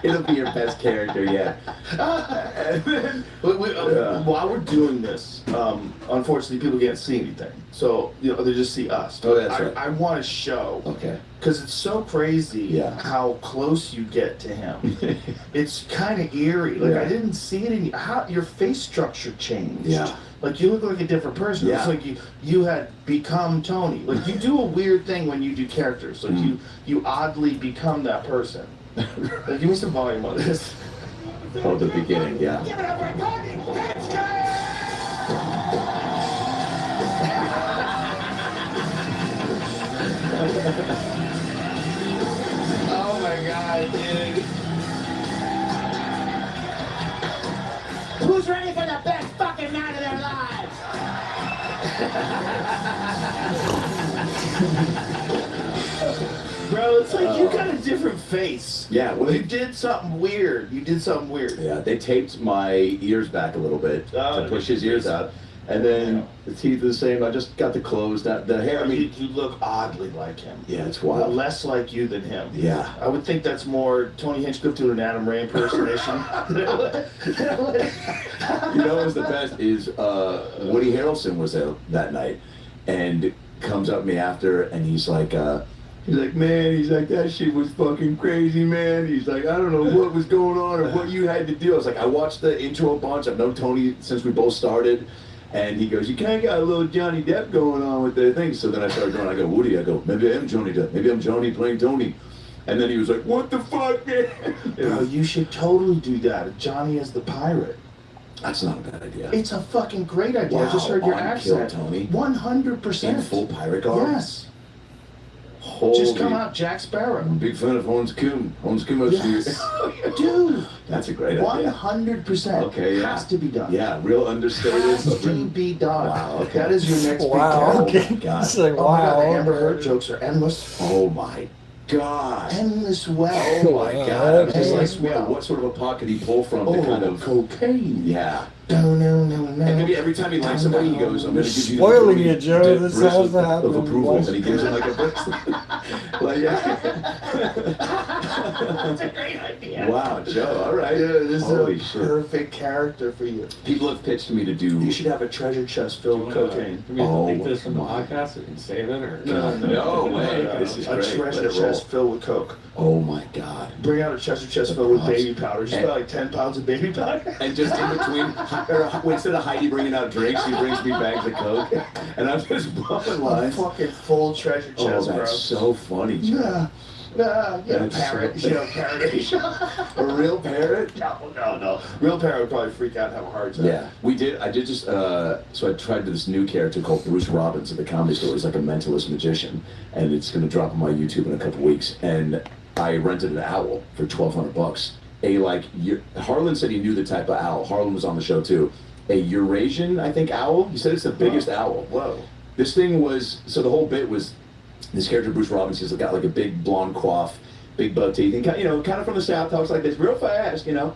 S20: It'll be your best character yet.
S5: And then, while we're doing this, unfortunately people can't see anything. So, you know, they just see us.
S20: Oh, that's right.
S5: I want to show.
S20: Okay.
S5: Because it's so crazy how close you get to him. It's kind of eerie. Like, I didn't see it how your face structure changed.
S20: Yeah.
S5: Like, you look like a different person.
S20: Yeah.
S5: It's like you had become Tony. Like, you do a weird thing when you do characters. Like, you oddly become that person. Like, give me some volume on this.
S20: Oh, the beginning, yeah.
S1: Give it up for Tony!
S5: Oh my God, dude.
S1: Who's ready for the best fucking night of their lives?
S5: Bro, it's like you got a different face.
S20: Yeah, well,
S5: you did something weird. You did something weird.
S20: Yeah, they taped my ears back a little bit to push his ears out. And then the teeth are the same. I just got the clothes, the hair. I mean,
S5: you look oddly like him.
S20: Yeah, it's wild.
S5: Less like you than him.
S20: Yeah.
S5: I would think that's more Tony Hinchcliffe doing an Adam Ray impersonation.
S20: You know what was the best is Woody Harrelson was there that night and comes up to me after and he's like, man, that shit was fucking crazy, man. He's like, I don't know what was going on or what you had to do. I was like, I watched the intro a bunch. I've known Tony since we both started. And he goes, you kind of got a little Johnny Depp going on with the thing. So then I started going, I go, Woody, maybe I am Johnny Depp. Maybe I'm Johnny playing Tony. And then he was like, what the fuck, man?
S5: Bro, you should totally do that. Johnny as the pirate.
S20: That's not a bad idea.
S5: It's a fucking great idea.
S20: Wow,
S5: I just heard your
S20: on
S5: accent.
S20: Kill Tony?
S5: 100%.
S20: In full pirate garb?
S5: Yes.
S20: Holy.
S5: Just come out Jack Sparrow.
S20: I'm a big fan of Hans Kuhn. Hans Kuhn
S5: Yes. Dude.
S20: That's a great idea.
S5: 100%.
S20: Okay, yeah.
S5: Has to be done.
S20: Yeah, real understated.
S5: Has to be done.
S20: Wow, okay.
S5: That is your next
S18: Wow,
S5: big
S18: okay.
S20: Oh my God.
S18: It's like,
S5: Oh my God, the
S18: wow.
S5: Amber Heard jokes are endless.
S20: Oh my God.
S5: Endless well.
S20: Oh my God. I'm just like,
S5: Endless well.
S20: what sort of a pot could he pull from to kind of...
S5: cocaine.
S20: Yeah.
S5: No.
S20: And maybe every time he likes somebody, he goes, I'm going to give you
S18: Spoiling
S20: the
S18: you, Joe. This has to
S20: of
S18: happen.
S20: approval. And he gives him like a bracelet. Like,
S5: That's a great idea.
S20: Wow, Joe, all right.
S5: Dude, this
S20: Holy
S5: is a
S20: shit.
S5: perfect character for you.
S20: People have pitched to me to do...
S5: You should have a treasure chest filled with cocaine.
S7: Can we link this in the podcast so we can save it? Or?
S20: No way. This is
S5: a
S20: great.
S5: treasure
S20: Let it roll.
S5: chest filled with coke.
S20: Oh my God.
S5: Bring out a treasure chest filled with baby powder. Just about like 10 pounds of baby powder.
S20: And just in between, instead of Heidi bringing out drinks, she brings me bags of Coke. And I'm just bumping
S5: A
S20: lines.
S5: fucking full treasure
S20: Oh,
S5: chest,
S20: that's
S5: bro.
S20: so funny, Joe.
S5: Yeah,
S20: That's
S5: parrot.
S20: so-
S5: You know, parrot.
S20: A real parrot?
S5: No. Real parrot would probably freak out and have a heart attack.
S20: Yeah, I did just, so I tried this new character called Bruce Robbins at the Comedy Store. He's like a mentalist magician, and it's going to drop on my YouTube in a couple weeks. And I rented an owl for $1,200. Harlan said he knew the type of owl. Harlan was on the show too. A Eurasian, I think, owl. He said it's the biggest owl.
S5: Whoa.
S20: This thing was, so the whole bit was, this character Bruce Robbins, he's got like a big blonde coif, big buck teeth, and kind of from the South, talks like this real fast, And I'm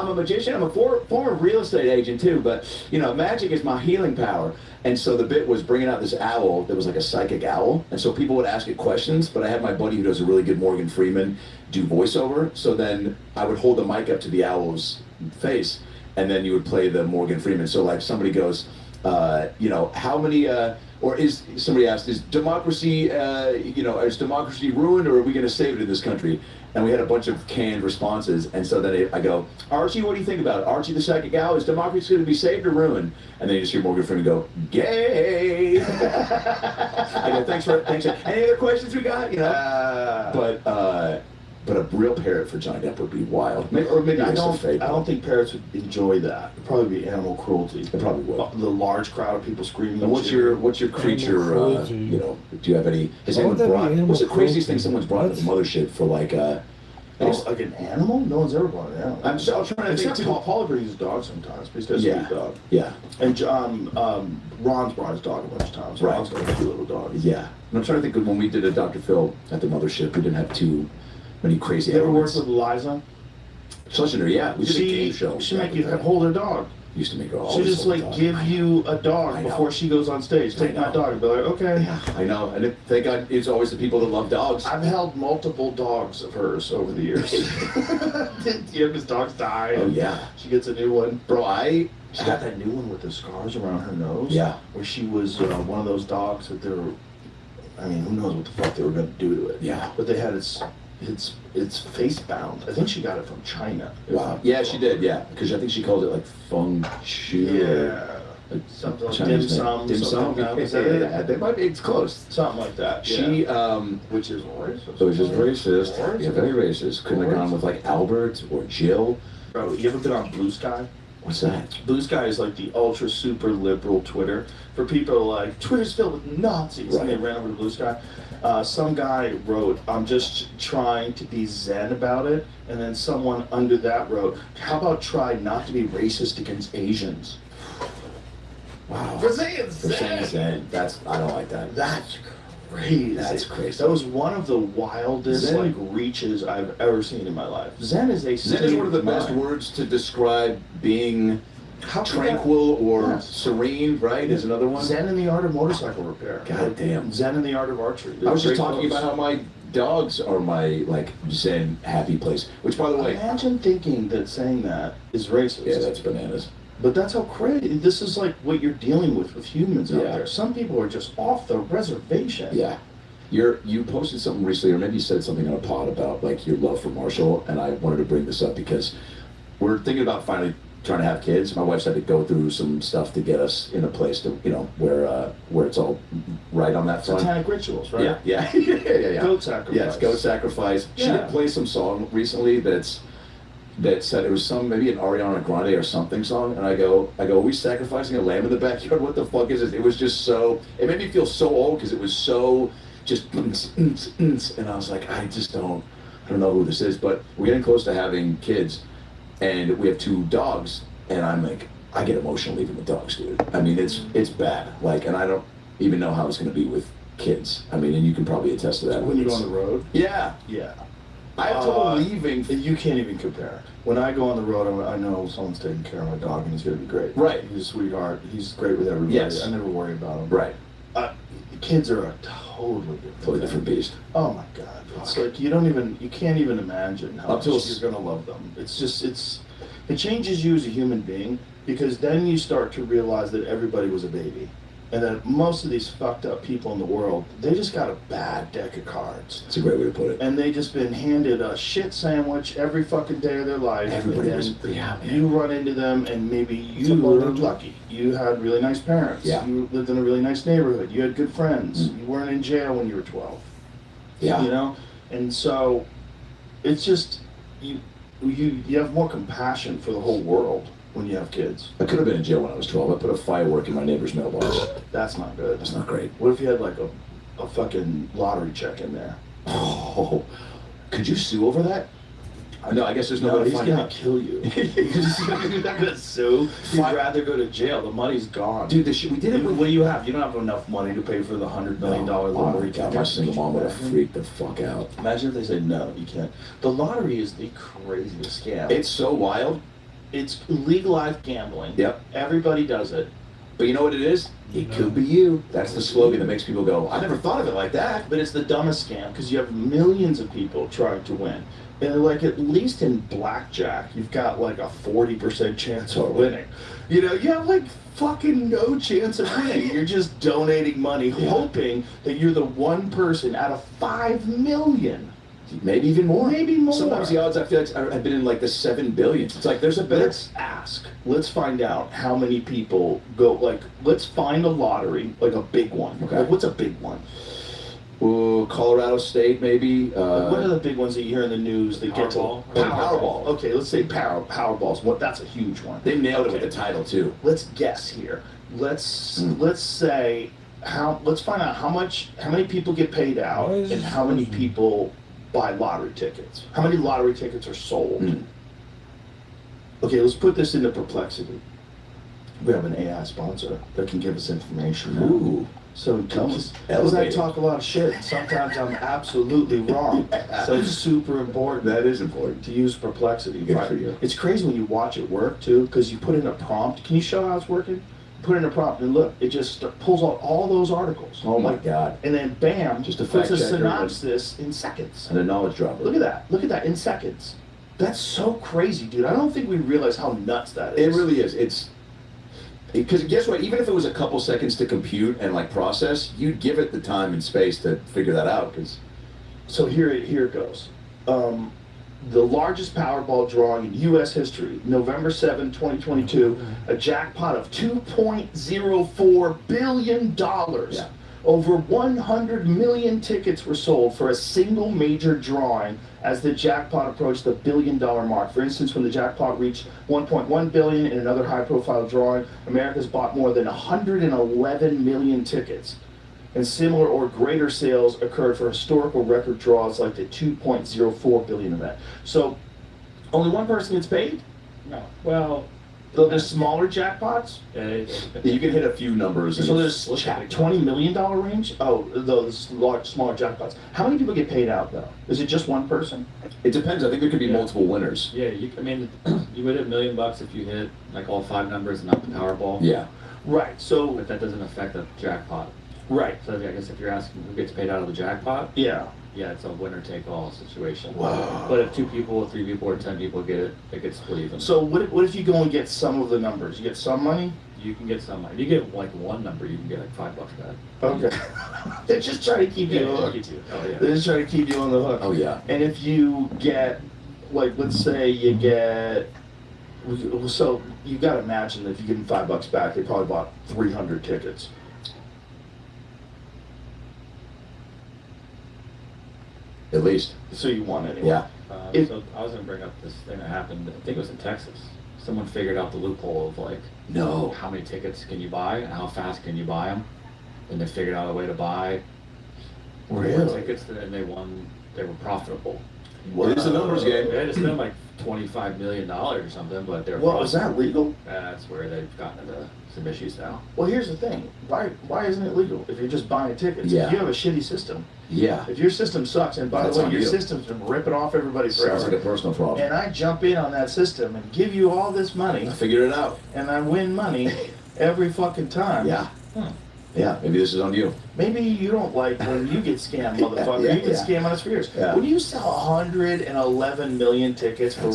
S20: a magician. I'm a former real estate agent too, but magic is my healing power. And so the bit was bringing out this owl that was like a psychic owl, and so people would ask it questions. But I had my buddy who does a really good Morgan Freeman do voiceover. So then I would hold the mic up to the owl's face, and then you would play the Morgan Freeman. So like somebody goes, how many? Or is somebody asked, is democracy, is democracy ruined, or are we going to save it in this country? And we had a bunch of canned responses, and so then I go, Archie, what do you think about it? Archie the psychic owl, is democracy going to be saved or ruined? And then you just hear Morgan Freeman go, gay. I go, thanks for. Any other questions we got? But a real parrot for Johnny Depp would be wild. Or maybe
S5: I
S20: it's a
S5: don't.
S20: fake
S5: I don't think parrots would enjoy that. It'd probably be animal cruelty.
S20: It probably would.
S5: The large crowd of people screaming.
S20: And what's your creature? You know, do you have any? Has
S5: Why
S20: anyone
S5: would that be
S20: brought?
S5: animal
S20: What's the craziest
S5: cruelty?
S20: thing someone's brought into the mothership for like
S5: Like an animal? No one's ever brought an animal.
S20: I'm trying to think
S5: Except
S20: too.
S5: Paul brings his dog sometimes, but he's got a
S20: Yeah.
S5: sweet dog.
S20: Yeah.
S5: And Ron's brought his dog a bunch of times.
S20: Right.
S5: Ron's got a cute little dog.
S20: Yeah. And I'm trying to think of when we did a Dr. Phil at the mothership, we didn't have too many crazy
S5: You ever
S20: elements.
S5: worked with Eliza?
S20: Schlesinger, yeah. We did a game show.
S5: She make you hold her dog.
S20: Used to make her always
S5: She just
S20: hold the
S5: like
S20: dog.
S5: give you a dog before she goes on stage. Take my dog and be like, okay.
S20: I know, and thank God it's always the people that love dogs.
S5: I've held multiple dogs of hers over the years. You have his dogs die.
S20: Oh
S5: and
S20: yeah.
S5: She gets a new one.
S20: Bro,
S5: She got that new one with the scars around her nose.
S20: Yeah.
S5: Where she was one of those dogs that they were, I mean, who knows what the fuck they were going to do to it.
S20: Yeah.
S5: But they had its face bound. I think she got it from China.
S20: Wow. Yeah, she did. Yeah, because I think she called it like feng shui.
S5: Yeah.
S20: Like
S5: Something like
S20: Chinese
S5: dim
S20: name.
S5: sum.
S20: Dim sum.
S5: something like that. Is that
S20: Yeah,
S5: it?
S20: they might be. It's close.
S5: Something like that.
S20: She,
S5: which is racist.
S20: so she's racist. Yeah, very racist. Couldn't have gone with like Albert or Jill.
S5: Bro, you ever been on Blue Sky?
S20: What's that?
S5: Blue Sky is like the ultra super liberal Twitter for people like Twitter's filled with Nazis, and they ran over to Blue Sky. Some guy wrote, "I'm just trying to be zen about it," and then someone under that wrote, "How about try not to be racist against Asians?"
S20: Wow.
S5: For saying
S20: For saying
S5: zen.
S20: That's, I don't like that.
S5: That's crazy.
S20: That's crazy.
S5: That was one of the wildest
S20: Zen-
S5: like reaches I've ever seen in my life. Zen is a
S20: Zen is one of the
S5: state
S20: best
S5: mind.
S20: words to describe being
S5: How could
S20: tranquil or
S5: Yes.
S20: serene, right? Is another one.
S5: Zen in the art of motorcycle repair.
S20: God damn.
S5: Zen in the art of archery.
S20: I was just
S5: Great
S20: talking
S5: books.
S20: about how my dogs are my like Zen happy place. Which, by the way,
S5: Imagine thinking that saying that is racist.
S20: yeah, that's bananas.
S5: But that's how crazy. This is like what you're dealing with humans out
S20: Yeah.
S5: there. Some people are just off the reservation.
S20: Yeah. You posted something recently, or maybe you said something on a pod about like your love for Marshall, and I wanted to bring this up because we're thinking about finally trying to have kids. My wife's had to go through some stuff to get us in a place to, you know, where it's all right on that front.
S5: Satanic rituals, right?
S20: Yeah. Yeah.
S5: Goat sacrifice.
S20: Yes, goat sacrifice. She
S5: Yeah.
S20: did play some song recently that said it was maybe an Ariana Grande or something song, and I go, are we sacrificing a lamb in the backyard? What the fuck is this? It was just so, it made me feel so old because it was so just, and I was like, I don't know who this is, but we're getting close to having kids, and we have 2 dogs, and I'm like, I get emotional even with dogs, dude. I mean, it's bad, like, and I don't even know how it's gonna be with kids. I mean, and you can probably attest to that.
S5: When you go on the road?
S20: Yeah.
S5: Yeah.
S20: I have trouble leaving.
S5: You can't even compare. When I go on the road, I know someone's taking care of my dog and he's going to be great.
S20: Right.
S5: He's a sweetheart. He's great with everybody.
S20: Yes.
S5: I never worry about him.
S20: Right.
S5: Kids are a totally different
S20: beast.
S5: Oh my God. It's like you can't even imagine how much you're going to love them. It changes you as a human being because then you start to realize that everybody was a baby. And that most of these fucked up people in the world, they just got a bad deck of cards.
S20: That's a great way to put it.
S5: And they just been handed a shit sandwich every fucking day of their life.
S20: Everybody
S5: and
S20: was,
S5: then
S20: yeah, man.
S5: you run into them and maybe you
S20: It's a
S5: were
S20: bummer.
S5: lucky. You had really nice parents.
S20: Yeah.
S5: You lived in a really nice neighborhood. You had good friends. You weren't in jail when you were 12.
S20: Yeah.
S5: You know? And so it's just you have more compassion for the whole world when you have kids.
S20: I could have been in jail when I was 12. I put a firework in my neighbor's mailbox.
S5: That's not good.
S20: That's not great.
S5: What if you had like a fucking lottery check in there?
S20: Oh, could you sue over that? No, I guess there's no way to
S5: he's
S20: find
S5: gonna
S20: out.
S5: kill you. He's not gonna sue. He'd rather go to jail. The money's gone.
S20: Dude, we did it with.
S5: What do you have? You don't have enough money to pay for the $100 million lottery.
S20: God, my single mom would have freaked the fuck out.
S5: Imagine if they said no, you can't. The lottery is the craziest scam.
S20: It's so wild.
S5: It's legalized gambling.
S20: Yep.
S5: Everybody does it.
S20: But you know what it is? It could be you. That's the slogan that makes people go, I never thought of it like that.
S5: But it's the dumbest scam because you have millions of people trying to win. And like at least in blackjack, you've got like a 40% chance of winning. You know, you have like fucking no chance of winning. You're just donating money, hoping that you're the one person out of 5 million.
S20: Maybe even more.
S5: Maybe more.
S20: Sometimes the odds I feel like have been in like the 7 billion. It's like there's a better.
S5: Let's ask. Let's find out how many people go. Like, let's find a lottery, like a big one.
S20: Okay.
S5: Like, what's a big one?
S20: Well, Colorado State, maybe.
S5: What are the big ones that you hear in the news that get to Powerball? Okay, let's say Powerball's what. That's a huge one.
S20: They nailed it with the title too.
S5: Let's guess here. Let's say let's find out how many people get paid out and how many people buy lottery tickets. How many lottery tickets are sold? Okay, let's put this into perplexity. We have an AI sponsor that can give us information now.
S20: Ooh.
S5: So because I talk a lot of shit, and sometimes I'm absolutely wrong. So it's super important.
S20: That is important.
S5: To use perplexity.
S20: Good for you.
S5: It's crazy when you watch it work too, because you put in a prompt. Can you show how it's working? Put in a prompt and look, it just pulls out all those articles.
S20: Oh my God.
S5: And then bam,
S20: Just a
S5: puts a
S20: fact checker
S5: synopsis in seconds.
S20: And a knowledge dropper.
S5: Look at that. Look at that in seconds. That's so crazy, dude. I don't think we realize how nuts that is.
S20: It really is. Because guess what? Even if it was a couple seconds to compute and like process, you'd give it the time and space to figure that out.
S5: So here it goes. The largest Powerball drawing in U.S. history, November 7, 2022, a jackpot of $2.04 billion. Yeah. Over 100 million tickets were sold for a single major drawing as the jackpot approached the $1 billion mark. For instance, when the jackpot reached 1.1 billion in another high-profile drawing, America's bought more than 111 million tickets. And similar or greater sales occurred for historical record draws like the 2.04 billion event. So, only one person gets paid?
S7: No. Well,
S5: the smaller jackpots?
S20: You can hit a few numbers.
S5: So there's $20 million range? Oh, those smaller jackpots. How many people get paid out though? Is it just one person?
S20: It depends. I think there could be multiple winners.
S7: Yeah, you would hit $1 million if you hit like all 5 numbers and not the Powerball.
S20: Yeah.
S5: Right. So.
S7: But that doesn't affect the jackpot.
S5: Right.
S7: So I guess if you're asking who gets paid out of the jackpot.
S5: Yeah.
S7: Yeah, it's a winner-take-all situation.
S5: Wow.
S7: But if 2 people, 3 people, or 10 people get it, it gets split even.
S5: So what if you go and get some of the numbers? You get some money?
S7: You can get some money. If you get like one number, you can get like $5 back.
S5: Okay. They're just trying to keep you hooked.
S7: Oh, yeah.
S5: They're just trying to keep you on the hook.
S20: Oh yeah.
S5: And if you get, like, let's say you get, so you got to imagine that if you give them $5 back, they probably bought 300 tickets.
S20: At least.
S5: So you won anyway.
S20: Yeah.
S7: So I was going to bring up this thing that happened, I think it was in Texas. Someone figured out the loophole of like,
S20: no,
S7: how many tickets can you buy and how fast can you buy them? And they figured out a way to buy more tickets and they won, they were profitable.
S20: It is a numbers game.
S7: They had to spend like $25 million or something, but they're
S5: Well, is that legal?
S7: That's where they've gotten into some issues now.
S5: Well, here's the thing. Why isn't it legal if you're just buying tickets?
S20: Yeah.
S5: If you have a shitty system.
S20: Yeah.
S5: If your system sucks, and by
S20: That's
S5: the way,
S20: on
S5: your
S20: you.
S5: system's been ripping off everybody forever.
S20: Sounds like a personal problem.
S5: And I jump in on that system and give you all this money.
S20: I figured it out.
S5: And I win money every fucking time.
S20: Yeah. Yeah, maybe this is on you.
S5: Maybe you don't like when you get scammed, motherfucker.
S20: Yeah,
S5: You get scammed on us for years.
S20: Yeah.
S5: When you sell 111 million tickets for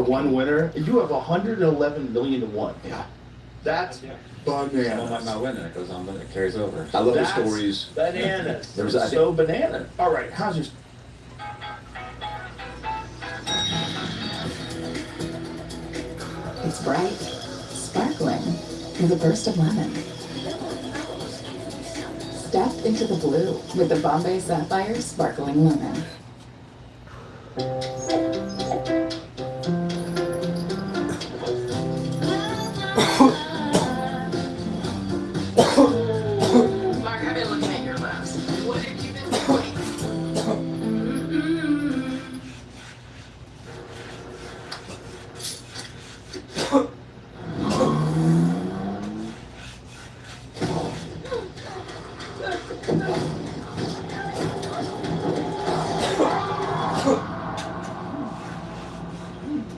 S5: one winner, you have 111 million to one.
S20: Yeah.
S5: That's
S7: Someone might
S5: bananas.
S7: not win and it goes on, but it carries over.
S20: I love
S5: That's
S20: the stories.
S5: Bananas.
S20: There was,
S5: It's so banana. All right, how's your?
S8: It's bright, sparkling, with a burst of lemon. Step into the blue with the Bombay Sapphire Sparkling Lemon.
S1: Mark, I've been looking at your lips. What have you been doing?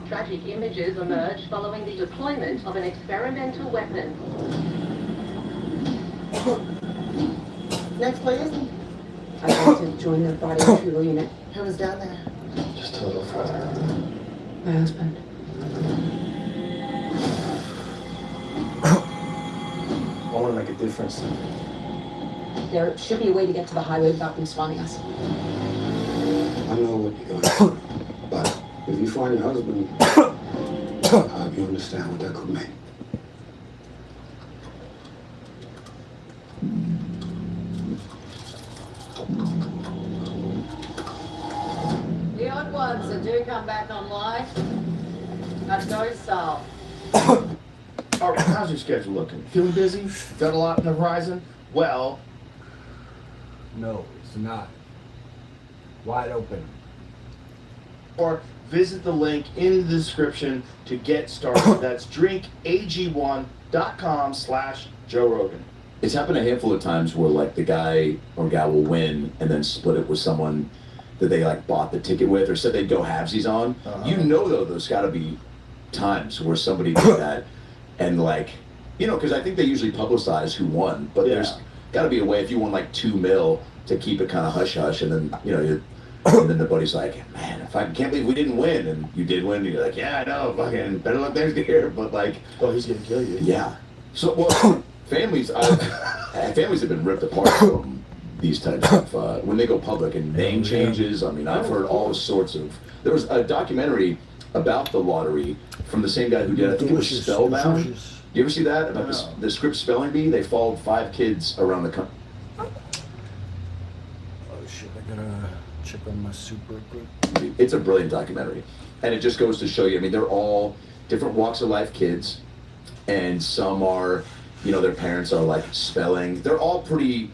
S4: Tragic images emerged following the deployment of an experimental weapon.
S17: Next, please. I'd like to join the body retrieval unit. Who was down there?
S5: Just a little further.
S17: My husband.
S5: I want to make a difference.
S17: There should be a way to get to the highway without them spawning us.
S13: I know what you're going to do, but if you find your husband, I hope you understand what that could mean.
S4: on, so do come back online. And go south.
S5: All right, how's your schedule looking? Feeling busy? Got a lot on the horizon? Well,
S18: No, it's not. Wide open.
S5: or visit the link in the description to get started. That's drinkag1.com/Joe Rogan.
S20: It's happened a handful of times where like the guy or gal will win and then split it with someone that they like bought the ticket with or said they'd go halvesies on. You know though, there's got to be times where somebody did that and like, you know, because I think they usually publicize who won, but there's got to be a way if you won like $2 million to keep it kind of hush hush, and then you know and then the buddy's like, man, if I can't believe we didn't win, and you did win, and you're like, yeah, I know, fucking better luck next year, but like,
S5: oh, he's gonna kill you.
S20: Yeah. So well, families have been ripped apart from these types of when they go public and name changes. I mean, I've heard all sorts of. There was a documentary about the lottery from the same guy who did, I think it was Spellbound. Do you ever see that about the script spelling bee? They followed 5 kids around the country.
S18: Oh shit, I gotta check on my super quick.
S20: It's a brilliant documentary, and it just goes to show you. I mean, they're all different walks of life kids, and some are, you know, their parents are like spelling. They're all pretty,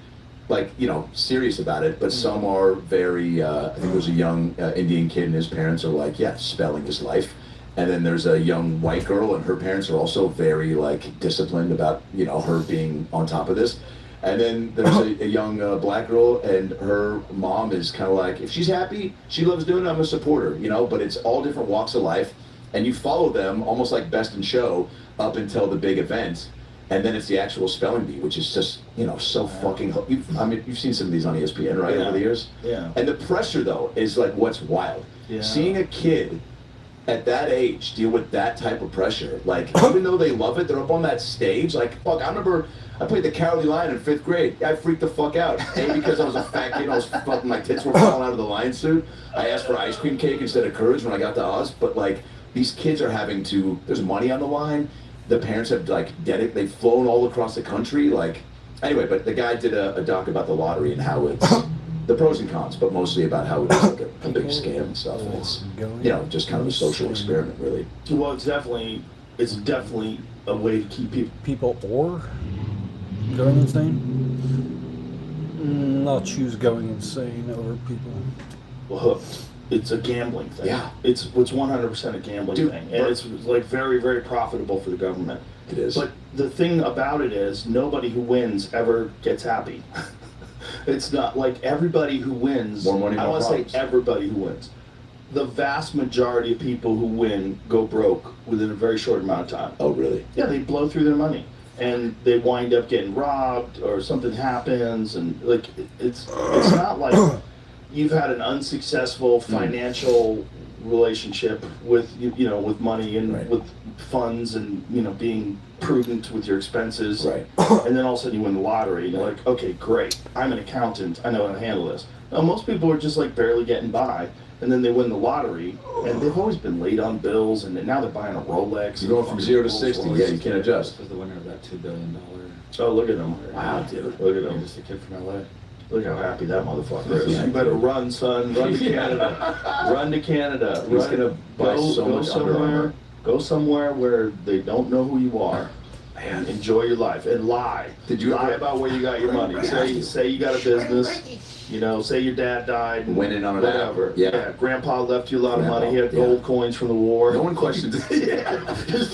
S20: like, you know, serious about it, but some are very. I think there was a young Indian kid, and his parents are like, yeah, spelling is life. And then there's a young white girl, and her parents are also very like disciplined about, you know, her being on top of this. And then there's a young black girl, and her mom is kind of like, if she's happy, she loves doing it, I'm a supporter, you know, but it's all different walks of life. And you follow them almost like Best in Show up until the big event. And then it's the actual spelling bee, which is just, you know, so fucking, I mean, you've seen some of these on ESPN, right, over the years?
S5: Yeah.
S20: And the pressure, though, is like what's wild.
S5: Yeah.
S20: Seeing a kid at that age deal with that type of pressure, like, even though they love it, they're up on that stage, like, fuck, I remember I played the Cowardly Lion in 5th grade. I freaked the fuck out. A, because I was a fat kid, I was fucking, my tits were falling out of the lion suit. I asked for ice cream cake instead of courage when I got to Oz, but like, these kids are having to, there's money on the line, the parents have like, they've flown all across the country, like, anyway, but the guy did a doc about the lottery and how it's, the pros and cons, but mostly about how it's like a big scam and stuff, and it's, you know, just kind of a social experiment, really.
S5: Well, it's definitely a way to keep
S18: people or going insane. I'll choose going insane over people.
S5: Well, hooked. It's a gambling thing.
S20: Yeah.
S5: It's 100% a gambling thing, and it's like very, very profitable for the government.
S20: It is.
S5: But the thing about it is, nobody who wins ever gets happy. It's not like everybody who wins.
S20: More money,
S5: I
S20: more
S5: don't want to
S20: problems.
S5: say everybody who wins. The vast majority of people who win go broke within a very short amount of time.
S20: Oh, really?
S5: Yeah, they blow through their money, and they wind up getting robbed, or something happens, and like it's not like you've had an unsuccessful financial relationship with you know, with money and with funds, and you know, being prudent with your expenses,
S20: right?
S5: And then all of a sudden you win the lottery, and you're like, okay, great, I'm an accountant, I know how to handle this. No, most people are just like barely getting by, and then they win the lottery, and they've always been late on bills, and now they're buying a Rolex.
S20: You're going from 0 to 60. Yeah, you can't adjust.
S7: Was the winner of that $2 billion.
S5: Oh, look at him!
S20: Wow, dude.
S5: Look at him!
S7: Just a kid from LA.
S5: Look how happy that motherfucker is. You better run, son. Run to Canada. Run to Canada.
S20: He's gonna buy so much Under Armour.
S5: Go somewhere where they don't know who you are. And enjoy your life and lie.
S20: Did you
S5: lie
S20: ever-
S5: about where you got your money? Say you got a business. You know, say your dad died. And
S20: Went in on an
S5: whatever.
S20: app. Yeah.
S5: Grandpa left you a lot of money. He had
S20: Grandpa,
S5: gold coins from the war.
S20: No one questions.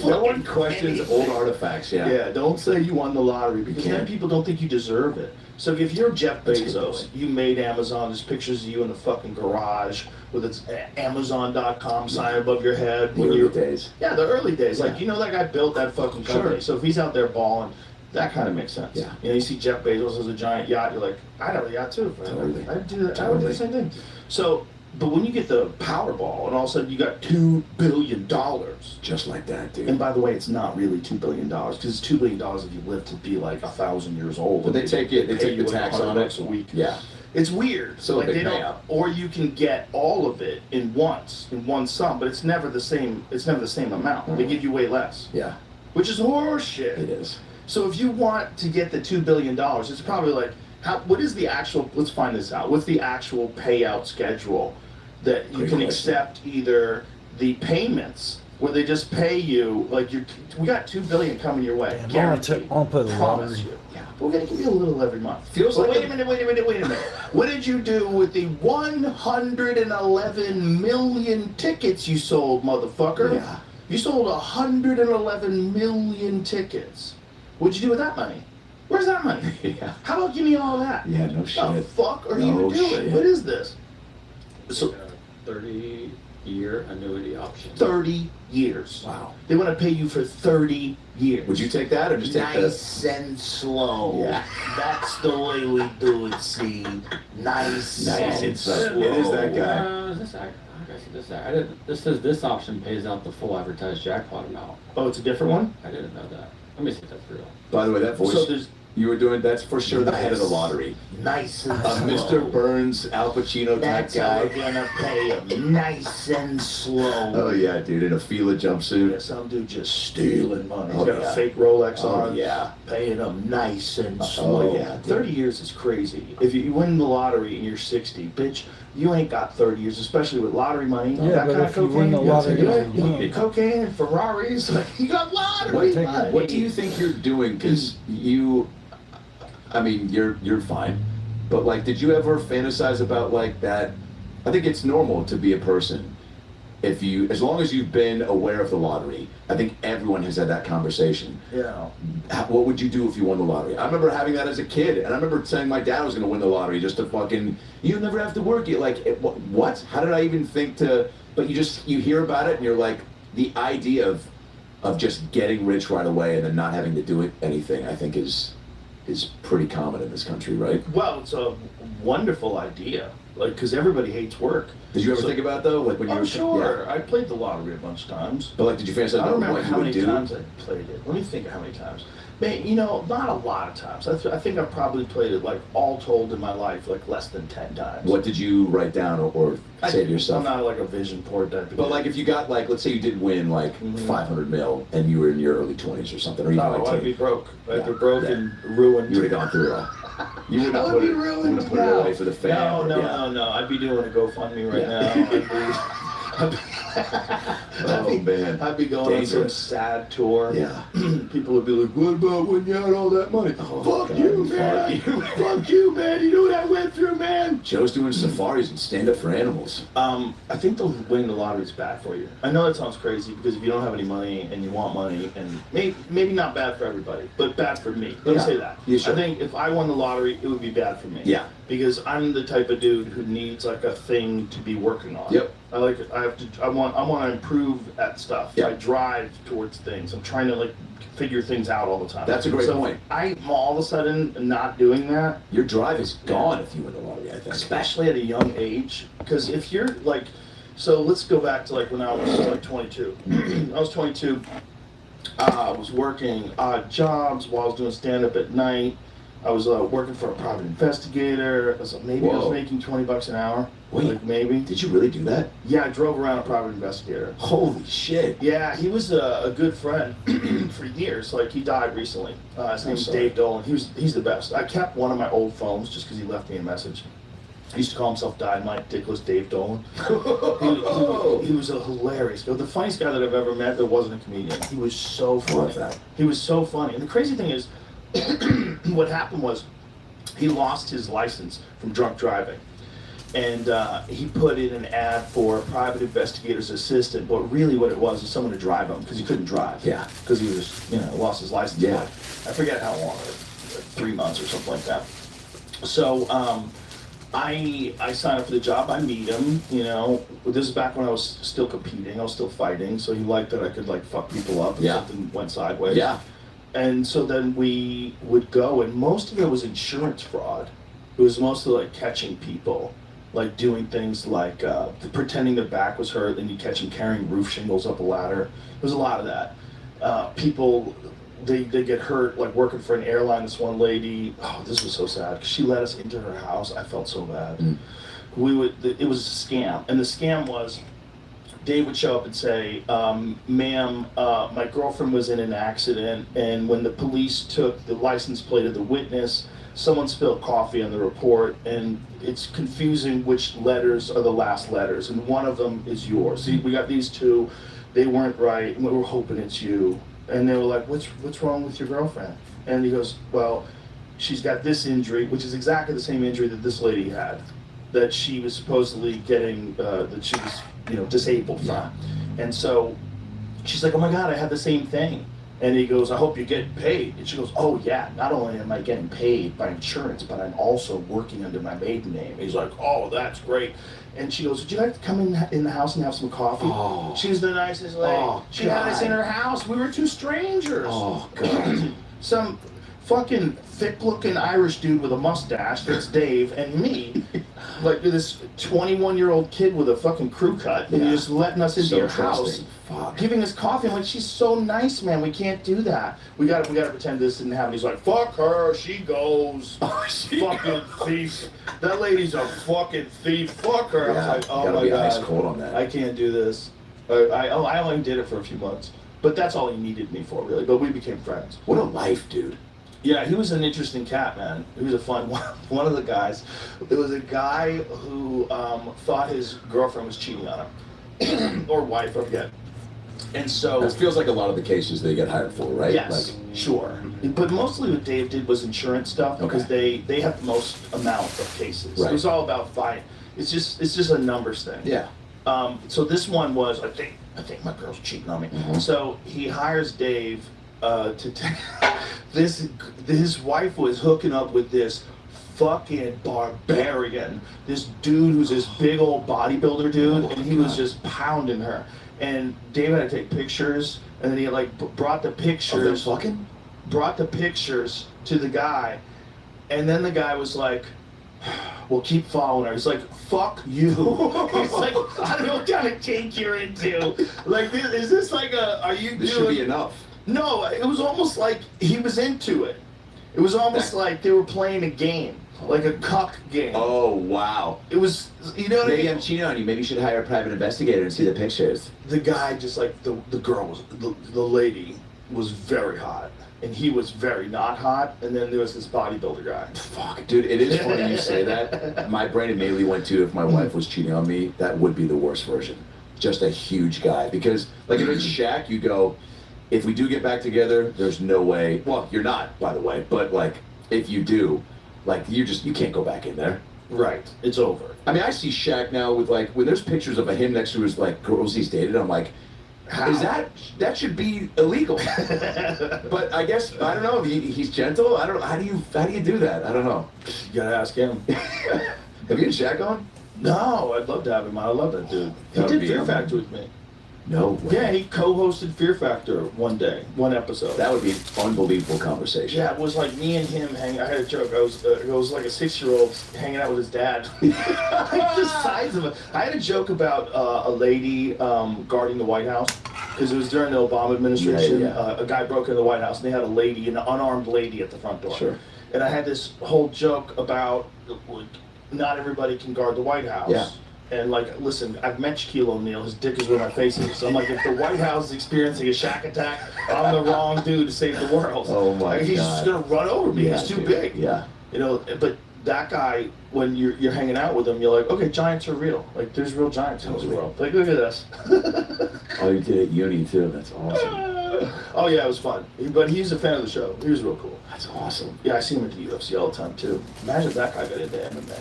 S20: No one questions old artifacts. Yeah.
S5: Yeah, don't say you won the lottery, because then people don't think you deserve it. So if you're Jeff Bezos, you made Amazon, there's pictures of you in the fucking garage with its Amazon.com sign above your head.
S20: The early days.
S5: Yeah, the early days. Like, you know, that guy built that fucking company.
S20: Sure.
S5: So if he's out there balling, that kind of makes sense.
S20: Yeah.
S5: You know, you see Jeff Bezos has a giant yacht, you're like, I'd have a yacht too.
S20: Totally.
S5: I'd do that. I would do the same thing. So, but when you get the Powerball, and all of a sudden you got $2 billion.
S20: Just like that, dude.
S5: And by the way, it's not really $2 billion, because it's $2 billion if you live to be like 1,000 years old.
S20: But they take it. They
S5: pay
S20: take
S5: you
S20: the
S5: like
S20: tax on
S5: $100
S20: it.
S5: a week.
S20: Yeah.
S5: It's weird.
S20: So
S5: like
S20: big
S5: they don't,
S20: payout.
S5: or you can get all of it in one sum, but it's never the same. It's never the same amount. They give you way less.
S20: Yeah.
S5: Which is horseshit.
S20: It is.
S5: So if you want to get the $2 billion, it's probably like, what is the actual? Let's find this out. What's the actual payout schedule that you can accept either the payments where they just pay you like we got $2 billion coming your way. Guaranteed.
S14: I'll put a
S5: Promise
S14: lottery.
S5: you. Yeah, we're gonna give you a little every month.
S20: Feels
S5: But
S20: like
S5: wait a minute. What did you do with the 111 million tickets you sold, motherfucker?
S20: Yeah.
S5: You sold 111 million tickets. What'd you do with that money? Where's that money?
S20: Yeah.
S5: How about give me all that?
S20: Yeah, no shit.
S5: The fuck are
S20: No
S5: you doing?
S20: shit.
S5: What is this? So
S7: 30-year annuity option.
S5: 30 years.
S20: Wow.
S5: They want to pay you for 30 years.
S20: Would you take that or just take the...
S5: Nice and slow.
S20: Yeah.
S5: That's the way we do it, see. Nice and slow.
S20: It is that guy.
S7: This says this option pays out the full advertised jackpot amount.
S5: Oh, it's a different one?
S7: I didn't know that. Let me see if that's real.
S20: By the way, that voice
S5: So there's
S20: you were doing, that's for sure the head of the lottery.
S5: nice and slow.
S20: Mr. Burns, Al Pacino type
S5: That's how
S20: guy.
S5: we're gonna pay him. Nice and slow.
S20: Oh yeah, dude, in a Fila jumpsuit.
S5: Yeah, some dude just stealing money. He's
S20: Oh,
S5: got
S20: yeah.
S5: a fake Rolex
S20: Oh,
S5: on.
S20: yeah.
S5: Paying him nice and slow.
S20: Oh, yeah, dude.
S5: 30 years is crazy. If you win the lottery and you're 60, bitch, you ain't got 30 years, especially with lottery money.
S14: Yeah,
S5: that
S14: but
S5: kind
S14: if
S5: of
S14: you win
S5: cocaine.
S14: the lottery,
S5: you
S14: you
S5: get cocaine and Ferraris. Like, you got lottery money.
S20: What do you think you're doing? Because I mean, you're fine. But like, did you ever fantasize about like that? I think it's normal to be a person. As long as you've been aware of the lottery, I think everyone has had that conversation.
S5: Yeah.
S20: What would you do if you won the lottery? I remember having that as a kid, and I remember saying my dad was going to win the lottery just to fucking, you never have to work. You're like, what? How did I even think to? But you hear about it, and you're like, the idea of just getting rich right away and then not having to do anything, I think is pretty common in this country, right?
S5: Well, it's a wonderful idea. Like, because everybody hates work.
S20: Did you ever think about it, though? Like when you were
S5: sure.
S20: Yeah.
S5: I played the lottery a bunch of times.
S20: But like, did you fantasize
S5: I don't
S20: about
S5: remember
S20: what
S5: how
S20: you
S5: many
S20: would do?
S5: times I played it. Let me think of how many times. Man, not a lot of times. I think I've probably played it, like, all told in my life, like, less than 10 times.
S20: What did you write down or say to yourself?
S5: I'm not like a vision board type of
S20: But like, if you got like, let's say you did win like 500 mil and you were in your early 20s or something, or even like
S5: I'd be broke. I'd be
S20: Yeah,
S5: broke
S20: yeah.
S5: and ruined.
S20: You would have gone through it all. You would
S5: I
S20: not
S5: would
S20: put
S5: be
S20: it,
S5: ruined
S20: you wouldn't put it
S5: now.
S20: away for the fam.
S5: No. I'd be doing a GoFundMe right now.
S20: Oh man.
S5: I'd be going on some sad tour.
S20: Yeah.
S5: People would be like, what about when you had all that money?
S20: Oh,
S5: Fuck
S20: God,
S5: you, man. Fuck you, man. You know what I went through, man?
S20: Joe's doing safaris and stand up for animals.
S5: I think winning the lottery is bad for you. I know that sounds crazy because if you don't have any money and you want money, and maybe not bad for everybody, but bad for me. Let me say that.
S20: Yeah, sure.
S5: I think if I won the lottery, it would be bad for me.
S20: Yeah.
S5: Because I'm the type of dude who needs like a thing to be working on.
S20: Yep.
S5: I want to improve at stuff.
S20: Yeah.
S5: I drive towards things. I'm trying to like figure things out all the time.
S20: That's a great point.
S5: I'm all of a sudden not doing that.
S20: Your drive is gone if you win the lottery, I think.
S5: Especially at a young age. Because if you're like, so let's go back to like when I was like 22. I was 22. I was working odd jobs while I was doing stand-up at night. I was working for a private investigator. I was
S20: Whoa.
S5: making $20 an hour.
S20: Wait,
S5: like maybe.
S20: Did you really do that?
S5: Yeah, I drove around a private investigator.
S20: Holy shit.
S5: Yeah, he was a good friend for years. Like, he died recently. His name was Dave Dolan. He's the best. I kept one of my old phones just because he left me a message. He used to call himself Dynamite Dickless Dave Dolan. he was a hilarious guy. The funniest guy that I've ever met that wasn't a comedian. He was so funny. He was so funny. And the crazy thing is, what happened was he lost his license from drunk driving. And he put in an ad for a private investigator's assistant, but really what it was is someone to drive him because he couldn't drive.
S20: Yeah.
S5: Because he was, lost his license.
S20: Yeah.
S5: I forget how long, like 3 months or something like that. So I signed up for the job. I meet him. This is back when I was still competing. I was still fighting. So he liked that I could like fuck people up if something went sideways.
S20: Yeah.
S5: And so then we would go, and most of it was insurance fraud. It was mostly like catching people, like doing things like pretending their back was hurt, then you catch them carrying roof shingles up a ladder. There's a lot of that. People, they get hurt, like working for an airline. This one lady, this was so sad, 'cause she let us into her house. I felt so bad. It was a scam, and the scam was, Dave would show up and say, ma'am, my girlfriend was in an accident, and when the police took the license plate of the witness, someone spilled coffee on the report, and it's confusing which letters are the last letters, and one of them is yours. See, we got these two, they weren't right, and we were hoping it's you. And they were like, what's wrong with your girlfriend? And he goes, well, she's got this injury, which is exactly the same injury that this lady had, that she was supposedly getting, that she was, disabled from. And so she's like, oh my God, I had the same thing. And he goes, I hope you get paid. And she goes, oh yeah, not only am I getting paid by insurance, but I'm also working under my maiden name. He's like, oh, that's great. And she goes, would you like to come in the house and have some coffee?
S20: Oh.
S5: She's the nicest lady.
S20: Oh,
S5: she had us in
S20: God.
S5: her house. We were two strangers.
S20: Oh, God.
S5: Some fucking thick-looking Irish dude with a mustache, that's Dave, and me, like this 21-year-old kid with a fucking crew cut, and you're just letting us into
S20: So
S5: your house,
S20: trusting. Fuck.
S5: giving us coffee. I'm like, she's so nice, man. We can't do that. We gotta pretend this didn't happen. He's like, fuck her, she goes. Fucking thief. That lady's a fucking thief. Fuck her.
S20: Yeah,
S5: I was like, oh
S20: gotta
S5: my
S20: be
S5: God,
S20: ice cold on that.
S5: I can't do this. I only did it for a few months, but that's all he needed me for, really. But we became friends.
S20: What a life, dude.
S5: Yeah, he was an interesting cat, man. He was a fun one. One of the guys, there was a guy who thought his girlfriend was cheating on him, or wife, I forget. And so
S20: That feels like a lot of the cases they get hired for, right?
S5: yes, sure. But mostly what Dave did was insurance stuff because they have the most amount of cases.
S20: Right.
S5: It was all about fight. It's just a numbers thing.
S20: Yeah.
S5: So this one was, I think my girl's cheating on me.
S20: Mm-hmm.
S5: So he hires Dave to take his wife was hooking up with this fucking barbarian, this dude who's this big old bodybuilder dude, and he was just pounding her. And Dave had to take pictures, and then he brought the pictures. Brought the pictures to the guy, and then the guy was like, well, keep following her. He's like, fuck you. He's like, I don't know what kind of kink you're into. Like, is this like are you
S20: This
S5: doing...
S20: should be enough.
S5: No, it was almost like he was into it. It was almost like they were playing a game, like a cuck game.
S20: Oh, wow.
S5: It was, you know what I mean?
S20: Maybe I'm cheating on you. Maybe you should hire a private investigator and see the pictures.
S5: The guy just the girl was, the lady was very hot. And he was very not hot, and then there was this bodybuilder guy.
S20: Fuck, dude, it is funny you say that. My brain immediately went to, if my wife was cheating on me, that would be the worst version. Just a huge guy. Because, like, if it's Shaq, you go, if we do get back together, there's no way. Well, you're not, by the way, but, like, if you do, like, you can't go back in there.
S5: Right, it's over.
S20: I mean, I see Shaq now with, like, when there's pictures of him next to his, like, girls he's dated, I'm like, is that should be illegal? But I guess I don't know. He's gentle. I don't know. How do you do that? I don't know.
S5: You gotta ask him.
S20: Have you and Shaq on?
S5: No, I'd love to have him on. I love that dude. He
S20: That would
S5: did
S20: be
S5: Fear
S20: amazing.
S5: Factor with me.
S20: No way.
S5: Yeah, he co-hosted Fear Factor one episode.
S20: That would be an unbelievable conversation.
S5: Yeah, it was like me and him hanging. I had a joke. I was like a 6-year-old hanging out with his dad. Like the size of it. I had a joke about a lady guarding the White House because it was during the Obama administration.
S20: Yeah.
S5: A guy broke into the White House and they had a lady, an unarmed lady, at the front door.
S20: Sure.
S5: And I had this whole joke about not everybody can guard the White House.
S20: Yeah.
S5: And like, listen, I've met Shaquille O'Neal. His dick is where my face is. So I'm like, if the White House is experiencing a Shaq attack, I'm the wrong dude to save the world.
S20: Oh my
S5: Like, he's
S20: God.
S5: just gonna run over me.
S20: Yeah,
S5: He's too
S20: dude.
S5: big.
S20: Yeah.
S5: You know, but that guy, when you're hanging out with him, you're like, okay, giants are real. Like, there's real giants in this world. Like, look at this.
S20: Oh, you did at uni too. That's awesome.
S5: Oh yeah, it was fun. But he's a fan of the show. He was real cool.
S20: That's awesome.
S5: Yeah, I see him at the UFC all the time too. Imagine if that guy got into MMA.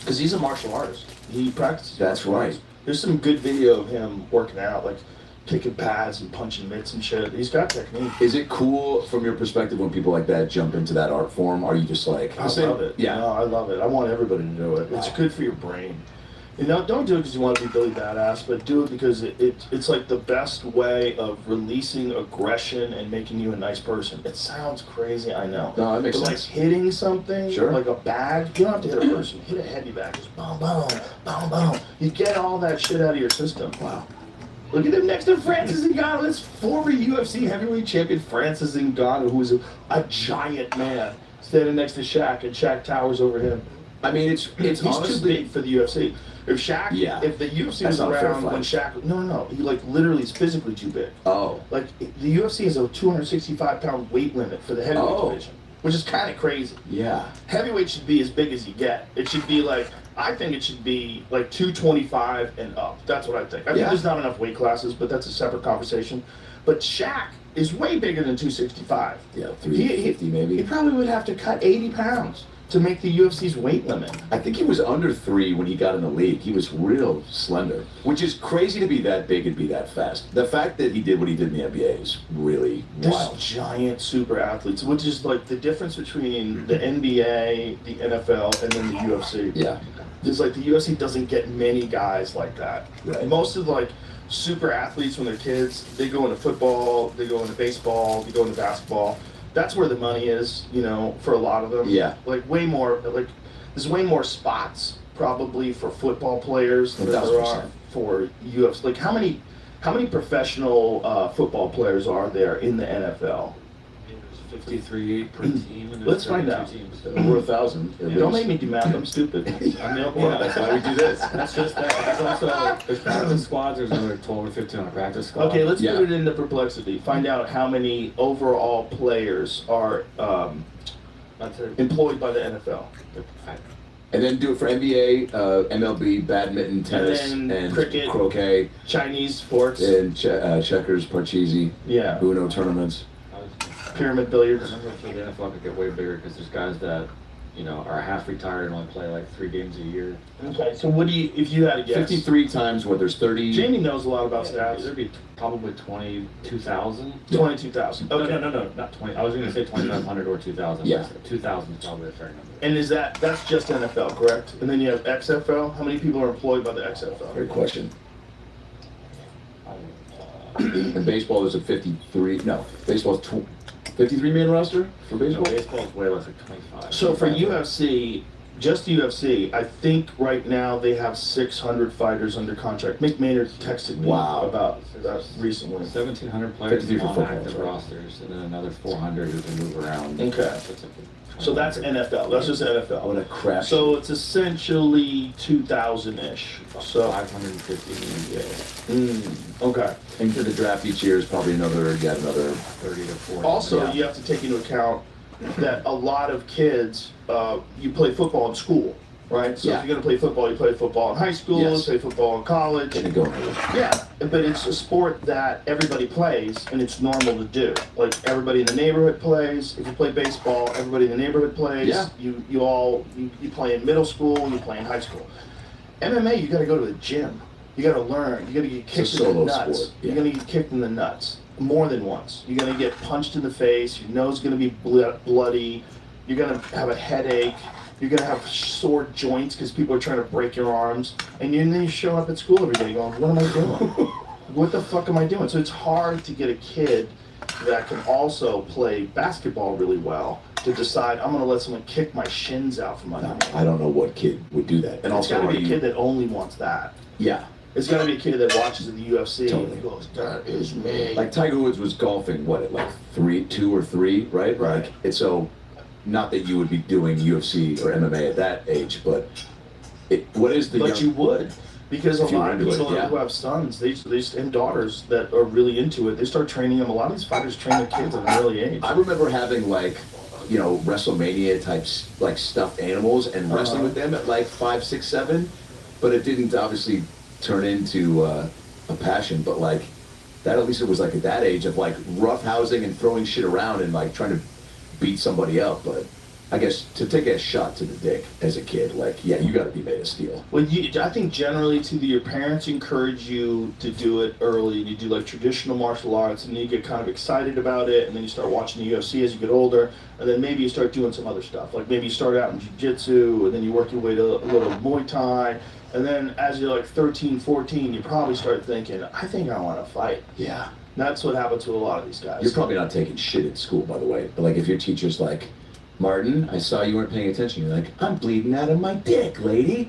S5: Because he's a martial artist. He practices.
S20: That's
S5: martial
S20: right.
S5: arts. There's some good video of him working out, like kicking pads and punching mitts and shit. He's got technique.
S20: Is it cool from your perspective when people like that jump into that art form? Are you just like,
S5: I love it.
S20: Yeah.
S5: No, I love it. I want everybody to do it. It's good for your brain. You know, don't do it because you want to be Billy Badass, but do it because it's like the best way of releasing aggression and making you a nice person. It sounds crazy, I know.
S20: No, that makes
S5: but
S20: sense.
S5: Like hitting something,
S20: Sure.
S5: like a bag, you don't have to hit a person. Hit a heavy bag, just boom, boom, boom, boom. You get all that shit out of your system.
S20: Wow.
S5: Look at him next to Francis Ngannou. That's former UFC heavyweight champion Francis Ngannou, who is a giant man, standing next to Shaq, and Shaq towers over him.
S20: I mean, it's
S5: He's
S20: honestly
S5: too big for the UFC. If Shaq, if the UFC
S20: That's
S5: was
S20: not a fair
S5: around
S20: fight.
S5: when Shaq, no, he like literally is physically too big.
S20: Oh.
S5: Like the UFC is a 265-pound weight limit for the heavyweight division, which is kind of crazy.
S20: Yeah.
S5: Heavyweight should be as big as you get. It should be like, I think it should be like 225 and up. That's what I think. I think there's not enough weight classes, but that's a separate conversation. But Shaq is way bigger than 265.
S20: Yeah, 350 maybe.
S5: He probably would have to cut 80 pounds to make the UFC's weight limit.
S20: I think he was under 3 when he got in the league. He was real slender, which is crazy to be that big and be that fast. The fact that he did what he did in the NBA is really wild.
S5: There's giant super athletes, which is like the difference between the NBA, the NFL, and then the UFC.
S20: Yeah.
S5: There's like the UFC doesn't get many guys like that.
S20: Right.
S5: Most of like super athletes when they're kids, they go into football, they go into baseball, they go into basketball. That's where the money is, you know, for a lot of them.
S20: Yeah.
S5: Like way more, like there's way more spots probably for football players than there are
S20: 1000%.
S5: for UFC. Like how many professional football players are there in the NFL?
S7: 53 per team. And
S5: Let's find out.
S7: teams.
S20: Over 1,000.
S5: Don't make me do math. I'm stupid.
S20: Yeah, that's why we do this.
S7: That's just that. That's also, there's practice squads, there's another 12 or 15 on a practice squad.
S5: Okay, let's put it into perplexity. Find out how many overall players are employed by the NFL.
S20: And then do it for NBA, MLB, badminton, tennis,
S5: then cricket,
S20: croquet,
S5: Chinese sports,
S20: and checkers, parcheesi,
S5: Yeah.
S20: Uno tournaments.
S5: pyramid billiards.
S7: I remember the NFL could get way bigger because there's guys that, you know, are half retired and only play like 3 games a year.
S5: Okay, so what do you, if you had to guess?
S20: 53 times what? There's 30.
S5: Jamie knows a lot about stats.
S7: There'd be probably 22,000.
S5: 22,000. Okay.
S7: No, not 20. I was going to say 2,500 or 2,000.
S20: Yeah.
S7: 2,000 is probably a fair number.
S5: And that's just NFL, correct? And then you have XFL. How many people are employed by the XFL?
S20: Great question. In baseball, there's a 53. No, baseball's 53-man roster for baseball.
S7: No, baseball's way less, like 25.
S5: So for UFC, just UFC, I think right now they have 600 fighters under contract. Mick Maynard texted me about that recently.
S7: 1,700 players
S20: 53 for
S7: on
S20: football,
S7: active
S20: right?
S7: rosters, and then another 400 who can move around.
S5: Okay. So that's NFL. That's just NFL.
S20: What a crap.
S5: So it's essentially 2,000-ish. So
S7: 550.
S5: Okay.
S20: And for the draft each year is probably another
S7: 30 to 40.
S5: Also, you have to take into account that a lot of kids, you play football in school, right? So if you're going to play football, you play football in high school, you play football in college.
S20: And go.
S5: Yeah, but it's a sport that everybody plays, and it's normal to do. Like everybody in the neighborhood plays. If you play baseball, everybody in the neighborhood plays.
S20: Yeah.
S5: You play in middle school, you play in high school. MMA, you got to go to the gym. You got to learn. You got to get kicked in the nuts.
S20: Sport. Yeah.
S5: You're going to get kicked in the nuts more than once. You're going to get punched in the face. Your nose is going to be bloody. You're going to have a headache. You're going to have sore joints because people are trying to break your arms. And then you show up at school every day going, what am I doing? What the fuck am I doing? So it's hard to get a kid that can also play basketball really well to decide, I'm going to let someone kick my shins out from under me.
S20: I don't know what kid would do that. And
S5: It's
S20: also,
S5: got to be a kid that only wants that.
S20: Yeah.
S5: It's got to be a kid that watches the UFC and goes, that is me.
S20: Like Tiger Woods was golfing, what, at like 2 or 3, right?
S5: Right.
S20: Like, and so, not that you would be doing UFC or MMA at that age, but what is the
S5: But you would. Because a
S20: If you
S5: lot
S20: were
S5: of
S20: into it,
S5: people
S20: yeah.
S5: who have sons, and daughters that are really into it, they start training them. A lot of these fighters train their kids at an early age.
S20: I remember having like, you know, WrestleMania types like stuffed animals and wrestling with them at like 5, 6, 7, but it didn't obviously turn into a passion. But like that, at least it was like at that age of like roughhousing and throwing shit around and like trying to beat somebody up. But I guess to take a shot to the dick as a kid, like, yeah, you got to be made of steel.
S5: Well, I think generally, your parents encourage you to do it early. You do like traditional martial arts, and then you get kind of excited about it, and then you start watching the UFC as you get older, and then maybe you start doing some other stuff. Like maybe you start out in jiu-jitsu, and then you work your way to a little Muay Thai, and then as you're like 13, 14, you probably start thinking, I think I want to fight.
S20: Yeah.
S5: That's what happens to a lot of these guys.
S20: You're probably not taking shit at school, by the way. But like if your teacher's like, Martin, I saw you weren't paying attention. You're like, I'm bleeding out of my dick, lady.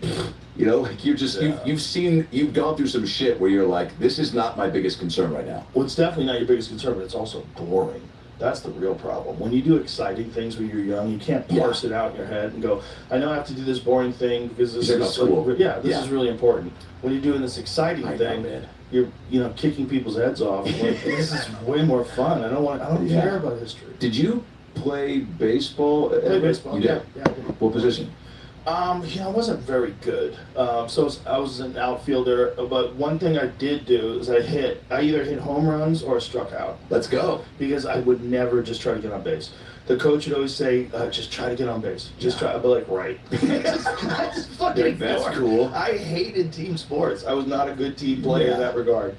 S20: You know, like you're just, you've gone through some shit where you're like, this is not my biggest concern right now.
S5: Well, it's definitely not your biggest concern, but it's also boring. That's the real problem. When you do exciting things when you're young, you can't parse it out in your head and go, I know I have to do this boring thing because this is
S20: cool.
S5: like, this is really important. When you're doing this exciting thing, you're kicking people's heads off. Like, this is way more fun. I don't care about history.
S20: Did you play baseball?
S5: Play baseball.
S20: You did?
S5: Yeah.
S20: What position?
S5: I wasn't very good. So I was an outfielder, but one thing I did do is I either hit home runs or struck out.
S20: Let's go.
S5: Because I would never just try to get on base. The coach would always say, just try to get on base. Just try. I'd be like, right. That's fucking
S20: cool.
S5: I hated team sports. I was not a good team player in that regard.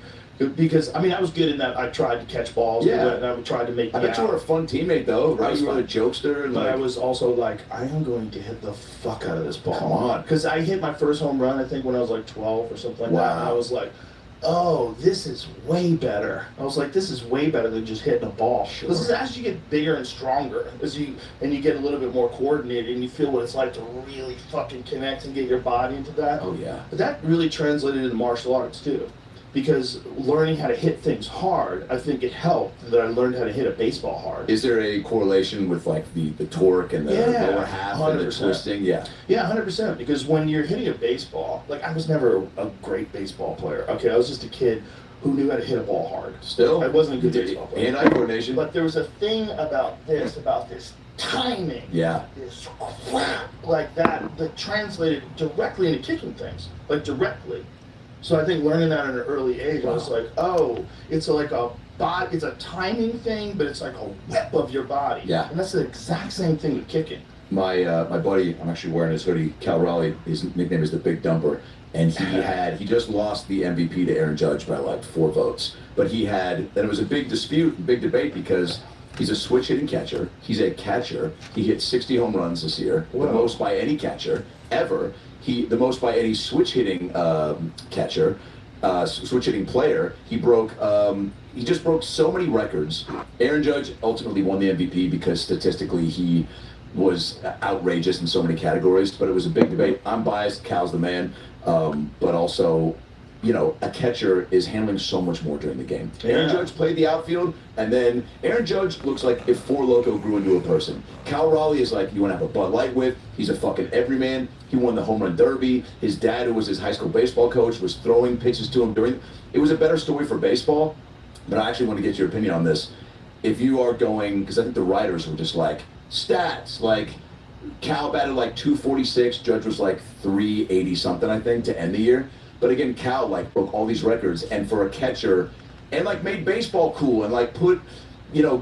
S5: Because, I was good in that I tried to catch balls and I tried to make
S20: I bet you were a fun teammate, though, right? You were a jokester.
S5: But I was also like, I am going to hit the fuck out of this ball.
S20: Come on.
S5: Because I hit my first home run, I think, when I was like 12 or something like that. And I was like, oh, this is way better. I was like, this is way better than just hitting a ball. This is as you get bigger and stronger, and you get a little bit more coordinated, and you feel what it's like to really fucking connect and get your body into that.
S20: Oh, yeah.
S5: But that really translated into martial arts, too. Because learning how to hit things hard, I think it helped that I learned how to hit a baseball hard.
S20: Is there a correlation with like the torque and the lower half 100%. And the twisting? Yeah.
S5: Yeah, 100%. Because when you're hitting a baseball, like I was never a great baseball player. Okay, I was just a kid who knew how to hit a ball hard.
S20: Still?
S5: I wasn't a good baseball player.
S20: Hand-eye coordination.
S5: But there was a thing about this timing.
S20: Yeah.
S5: This crap like that translated directly into kicking things. Like directly. So I think learning that at an early age, I was like, oh, it's like it's a timing thing, but it's like a whip of your body.
S20: Yeah.
S5: And that's the exact same thing with kicking.
S20: My buddy, I'm actually wearing his hoodie, Cal Raleigh, his nickname is the Big Dumper, and he just lost the MVP to Aaron Judge by like 4 votes. But and it was a big dispute, big debate because he's a switch hitting catcher. He's a catcher. He hit 60 home runs this year, the most by any catcher ever. The most by any switch hitting catcher, switch hitting player. He just broke so many records. Aaron Judge ultimately won the MVP because statistically he was outrageous in so many categories, but it was a big debate. I'm biased, Cal's the man, but also, a catcher is handling so much more during the game. Aaron Judge played the outfield, and then Aaron Judge looks like if Four Loko grew into a person. Cal Raleigh is like you want to have a Bud Light with. He's a fucking everyman. He won the home run derby. His dad, who was his high school baseball coach, was throwing pitches to him it was a better story for baseball, but I actually want to get your opinion on this. If you are going, because I think the writers were just like, stats, like Cal batted like 246, Judge was like 380 something, I think, to end the year. But again, Cal broke all these records, and for a catcher, and made baseball cool, and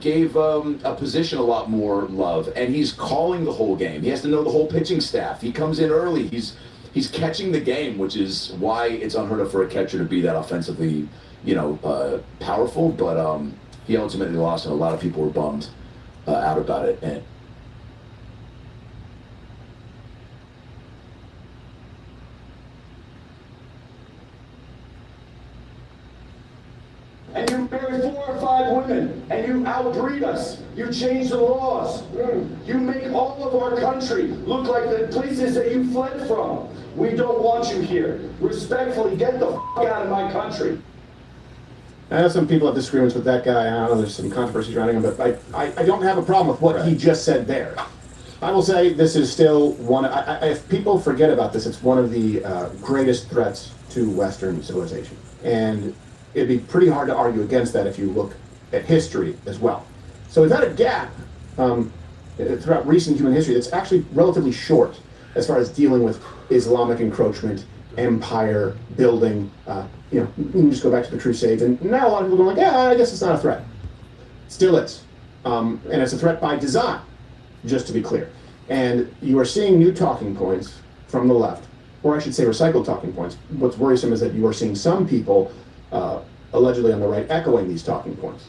S20: gave a position a lot more love. And he's calling the whole game. He has to know the whole pitching staff. He comes in early. He's catching the game, which is why it's unheard of for a catcher to be that offensively, powerful. But he ultimately lost, and a lot of people were bummed out about it.
S3: And you marry 4 or 5 women, and you outbreed us. You change the laws. You make all of our country look like the places that you fled from. We don't want you here. Respectfully, get the f*** out of my country.
S14: I know some people have disagreements with that guy. I know there's some controversy surrounding him, but I don't have a problem with what he just said there. I will say this is still if people forget about this, it's one of the greatest threats to Western civilization. And it'd be pretty hard to argue against that if you look at history as well. So we've had a gap throughout recent human history that's actually relatively short as far as dealing with Islamic encroachment, empire building. You can just go back to the Crusades, and now a lot of people are like, I guess it's not a threat. Still is. And it's a threat by design, just to be clear. And you are seeing new talking points from the left, or I should say recycled talking points. What's worrisome is that you are seeing some people allegedly on the right echoing these talking points.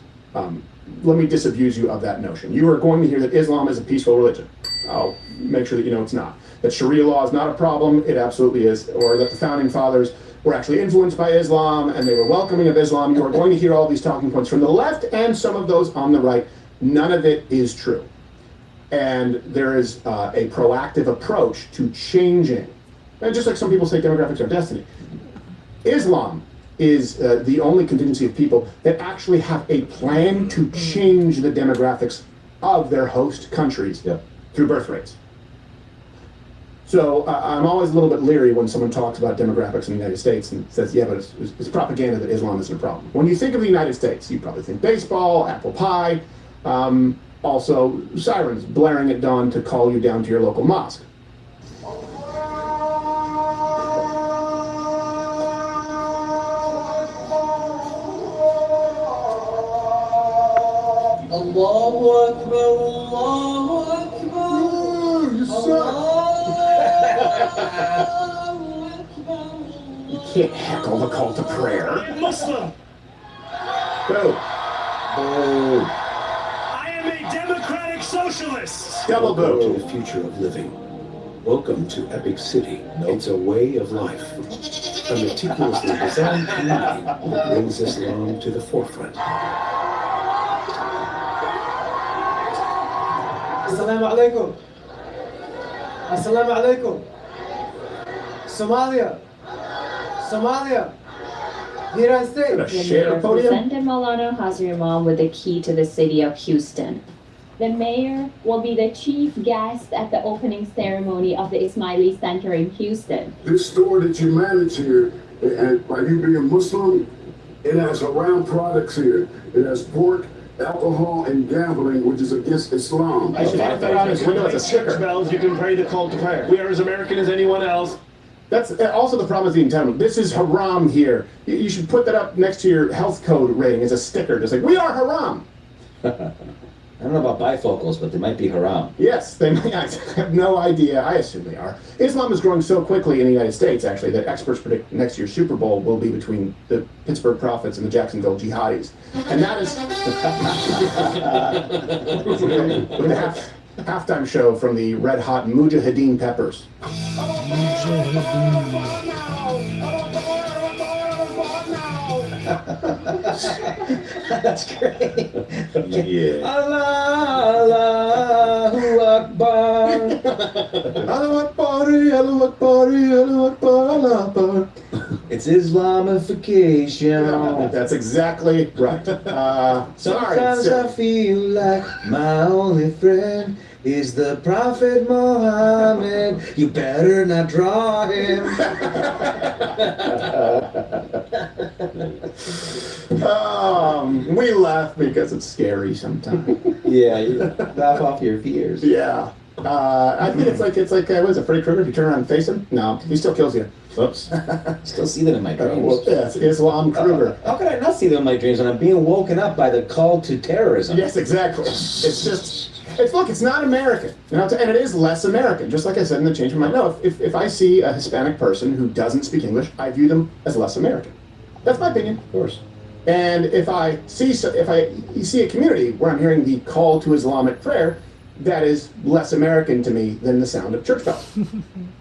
S14: Let me disabuse you of that notion. You are going to hear that Islam is a peaceful religion. I'll make sure that you know it's not. That Sharia law is not a problem, it absolutely is. Or that the founding fathers were actually influenced by Islam and they were welcoming of Islam. You are going to hear all these talking points from the left and some of those on the right. None of it is true. And there is a proactive approach to changing. And just like some people say demographics are destiny. Islam is the only contingency of people that actually have a plan to change the demographics of their host countries through birth rates. So I'm always a little bit leery when someone talks about demographics in the United States and says, yeah, but it's propaganda that Islam isn't a problem. When you think of the United States, you probably think baseball, apple pie, also sirens blaring at dawn to call you down to your local mosque.
S1: Allahu Akbar, Allahu Akbar.
S14: You You can't heckle the call to prayer.
S3: Muslim.
S14: Go.
S3: Oh. I am a democratic socialist.
S14: Double
S13: Welcome
S14: vote.
S13: to the future of living. Welcome to Epic City. It's a way of life. A meticulously designed community that brings Islam to the forefront.
S18: Assalamu alaikum. Assalamu alaikum. Somalia. Somalia. United States.
S15: President Maulana Hazir Imam with the key to the city of Houston. The mayor will be the chief guest at the opening ceremony of the Ismaili Center in Houston.
S16: This store that you manage here, and by you being Muslim, it has haram products here. It has pork, alcohol, and gambling, which is against Islam.
S14: I should have that on his window as a sticker.
S3: Bells, you can pray the call to prayer. We are as American as anyone else.
S14: That's also the problem with the entitlement. This is haram here. You should put that up next to your health code rating as a sticker. Just like, we are haram.
S19: I don't know about bifocals, but they might be haram.
S14: Yes, they might. I have no idea. I assume they are. Islam is growing so quickly in the United States, actually, that experts predict next year's Super Bowl will be between the Pittsburgh Prophets and the Jacksonville Jihadis. And that is with the halftime show from the Red Hot Mujahideen Peppers.
S19: That's great.
S14: Yeah.
S19: Allahu Akbar.
S14: Allahu Akbar, Allahu Akbar, Allahu Akbar, Allahu Akbar.
S19: It's Islamification.
S14: Yeah, that's exactly right.
S19: Sometimes I feel like my only friend is the Prophet Muhammad. You better not draw him.
S14: We laugh because it's scary sometimes.
S19: Yeah, you laugh off your fears.
S14: Yeah. I think it's like what is it, Freddy Krueger? If you turn around and face him? No, he still kills you. Oops.
S19: Still see them in my dreams.
S14: Well, yes, Islam Krueger.
S19: How could I not see them in my dreams when I'm being woken up by the call to terrorism?
S14: Yes, exactly. It's just, look, it's not American. You know, and it is less American. Just like I said in the change of my note, if I see a Hispanic person who doesn't speak English, I view them as less American. That's my opinion.
S19: Of course.
S14: And if I see a community where I'm hearing the call to Islamic prayer, that is less American to me than the sound of church bells.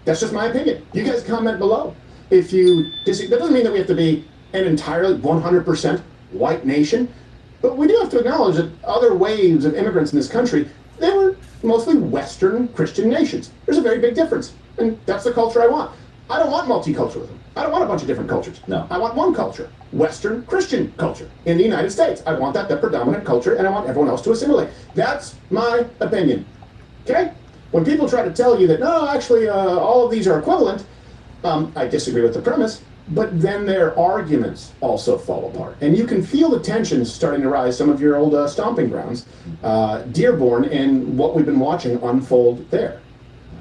S14: That's just my opinion. You guys comment below. If you disagree, that doesn't mean that we have to be an entirely 100% white nation, but we do have to acknowledge that other waves of immigrants in this country, they were mostly Western Christian nations. There's a very big difference, and that's the culture I want. I don't want multiculturalism. I don't want a bunch of different cultures.
S19: No.
S14: I want one culture, Western Christian culture in the United States. I want that the predominant culture, and I want everyone else to assimilate. That's my opinion. Okay? When people try to tell you that, no, actually, all of these are equivalent, I disagree with the premise, but then their arguments also fall apart. And you can feel the tensions starting to rise, some of your old stomping grounds, Dearborn, and what we've been watching unfold there.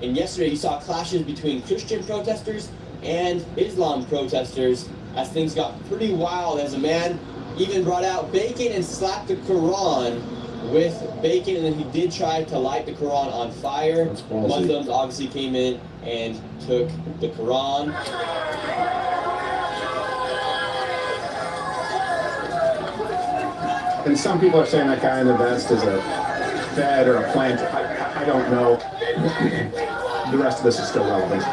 S24: And yesterday you saw clashes between Christian protesters and Islam protesters as things got pretty wild, as a man even brought out bacon and slapped the Quran with bacon, and then he did try to light the Quran on fire. Muslims obviously came in and took the Quran.
S14: And some people are saying that guy in the vest is a Fed or a plant. I don't know. The rest of this is still relevant.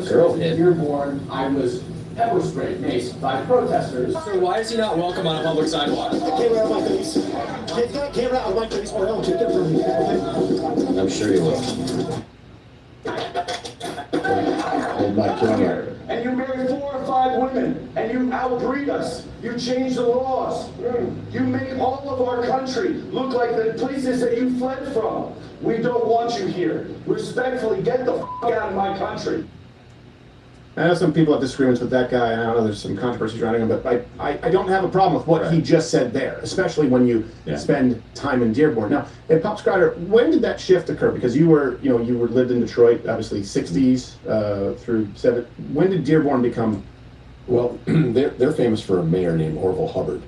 S19: Girl hit.
S25: Dearborn, I was
S9: pepper spray faced by protesters.
S24: So why is he not welcome on a public sidewalk?
S14: Camera out of my face. Get that camera out of my face, or I'll take it from you. Okay?
S9: I'm sure he will.
S13: Hold my camera.
S9: And you marry 4 or 5 women, and you outbreed us. You change the laws. You make all of our country look like the places that you fled from. We don't want you here. Respectfully, get the f*** out of my country.
S14: I know some people have disagreements with that guy, and I know there's some controversy surrounding him, but I don't have a problem with what he just said there, especially when you spend time in Dearborn. Now, and Pop Scrider, when did that shift occur? Because you were lived in Detroit, obviously 60s through 70s. When did Dearborn become?
S13: Well, they're famous for a mayor named Orville Hubbard,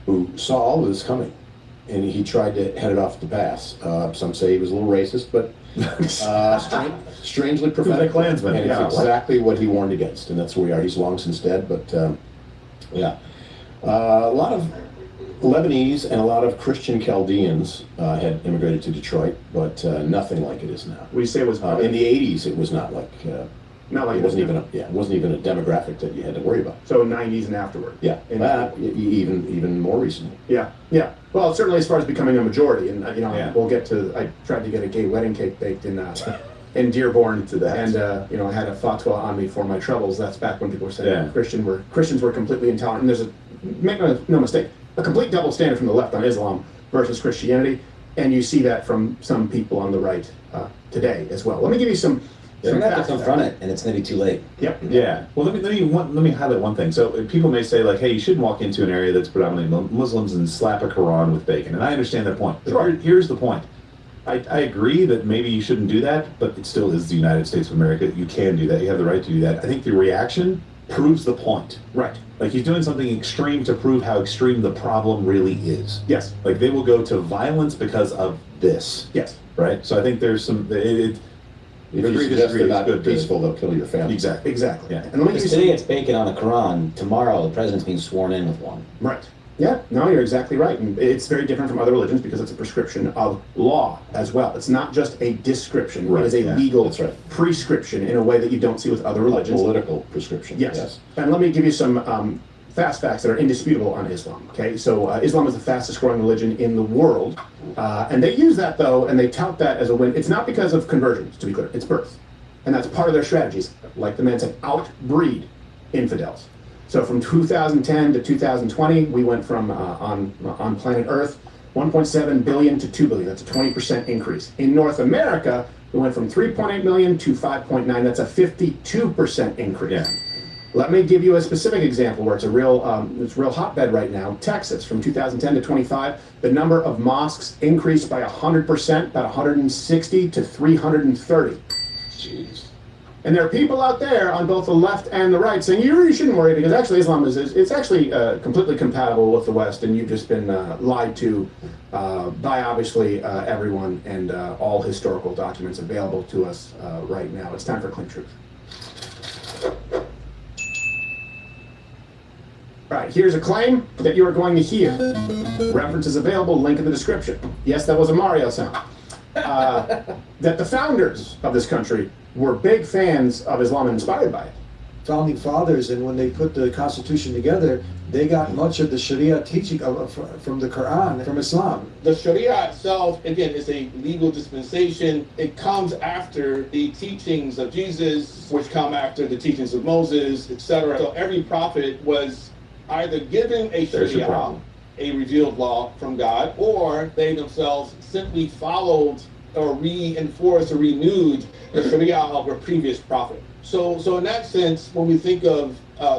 S13: who saw all of this coming, and he tried to head it off at the pass. Some say he was a little racist, but strangely prophetic.
S2: Klansman,
S13: and it's exactly what he warned against, and that's where we are. He's long since dead, but a lot of Lebanese and a lot of Christian Chaldeans had immigrated to Detroit, but nothing like it is now.
S14: We say it was
S13: in the '80s. It was not like. It wasn't even a demographic that you had to worry about.
S14: So 90s and afterward.
S13: Yeah, even more recently.
S14: Yeah. Well, certainly as far as becoming a majority, and we'll get to. I tried to get a gay wedding cake baked in Dearborn, and I had a fatwa on me for my troubles. That's back when people were saying Christians were completely intolerant. And there's make no mistake, a complete double standard from the left on Islam versus Christianity, and you see that from some people on the right today as well. Let me give you some.
S9: They're going to have to confront it, and it's going to be too late.
S14: Yep.
S2: Yeah. Well, let me highlight one thing. So people may say, like, hey, you shouldn't walk into an area that's predominantly Muslims and slap a Quran with bacon. And I understand that point. But here's the point. I agree that maybe you shouldn't do that, but it still is the United States of America. You can do that. You have the right to do that. I think the reaction proves the point.
S14: Right.
S2: Like, he's doing something extreme to prove how extreme the problem really is.
S14: Yes.
S2: Like, they will go to violence because of this.
S14: Yes.
S2: Right? So I think there's some...
S13: If you suggest they're not peaceful, they'll kill your family.
S2: Exactly.
S14: Yeah.
S9: And today it's bacon on the Quran. Tomorrow the president's being sworn in with one.
S14: Right. Yeah. No, you're exactly right. And it's very different from other religions because it's a prescription of law as well. It's not just a description. Right. It is a legal prescription in a way that you don't see with other religions.
S13: A political prescription.
S14: Yes. And let me give you some fast facts that are indisputable on Islam. Okay, so Islam is the fastest growing religion in the world, and they use that though, and they tout that as a win. It's not because of conversions, to be clear. It's birth, and that's part of their strategies. Like the man said, outbreed infidels. So from 2010 to 2020, we went from on planet Earth 1.7 billion to 2 billion. That's a 20% increase. In North America, we went from 3.8 million to 5.9. That's a 52% increase. Yeah. Let me give you a specific example where it's a real hotbed right now. Texas, from 2010 to 25, the number of mosques increased by 100%, about 160 to 330.
S13: Jeez.
S14: And there are people out there on both the left and the right saying, you really shouldn't worry, because actually Islam it's actually completely compatible with the West, and you've just been lied to by obviously everyone, and all historical documents available to us right now. It's time for Clean Truth. All right, here's a claim that you are going to hear. Reference is available, link in the description. Yes, that was a Mario sound. That the founders of this country were big fans of Islam and inspired by it.
S18: Founding fathers, and when they put the Constitution together, they got much of the Sharia teaching from the Quran, from Islam.
S11: The Sharia itself, again, is a legal dispensation. It comes after the teachings of Jesus, which come after the teachings of Moses, etc. So every prophet was either given a Sharia, a revealed law from God, or they themselves simply followed or reinforced or renewed the Sharia of a previous prophet. So in that sense, when we think of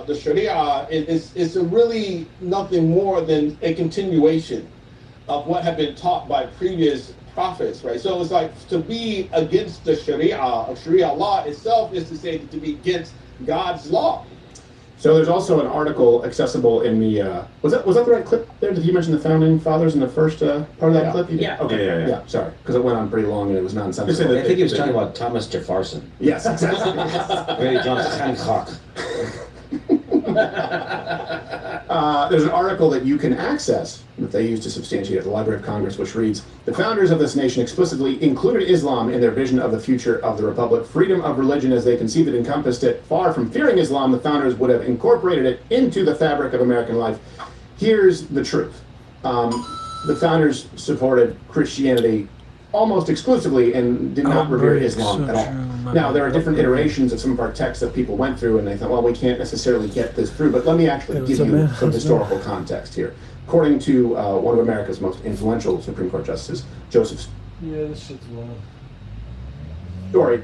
S11: the Sharia, it's really nothing more than a continuation of what had been taught by previous prophets, right? So it's like to be against the Sharia law itself is to say to be against God's law.
S14: So there's also an article accessible in the, was that the right clip there? Did you mention the founding fathers in the first part of that clip?
S9: Yeah.
S14: Okay. Yeah. Sorry, because it went on pretty long and it was nonsensical.
S9: I think he was talking about Thomas Jefferson.
S14: Yes, exactly.
S9: Very John Hancock.
S14: There's an article that you can access that they use to substantiate at the Library of Congress, which reads, the founders of this nation explicitly included Islam in their vision of the future of the Republic. Freedom of religion as they conceived it encompassed it. Far from fearing Islam, the founders would have incorporated it into the fabric of American life. Here's the truth. The founders supported Christianity almost exclusively and did not revere Islam at all. Now, there are different iterations of some of our texts that people went through, and they thought, well, we can't necessarily get this through, but let me actually give you some historical context here. According to one of America's most influential Supreme Court justices, Joseph Story,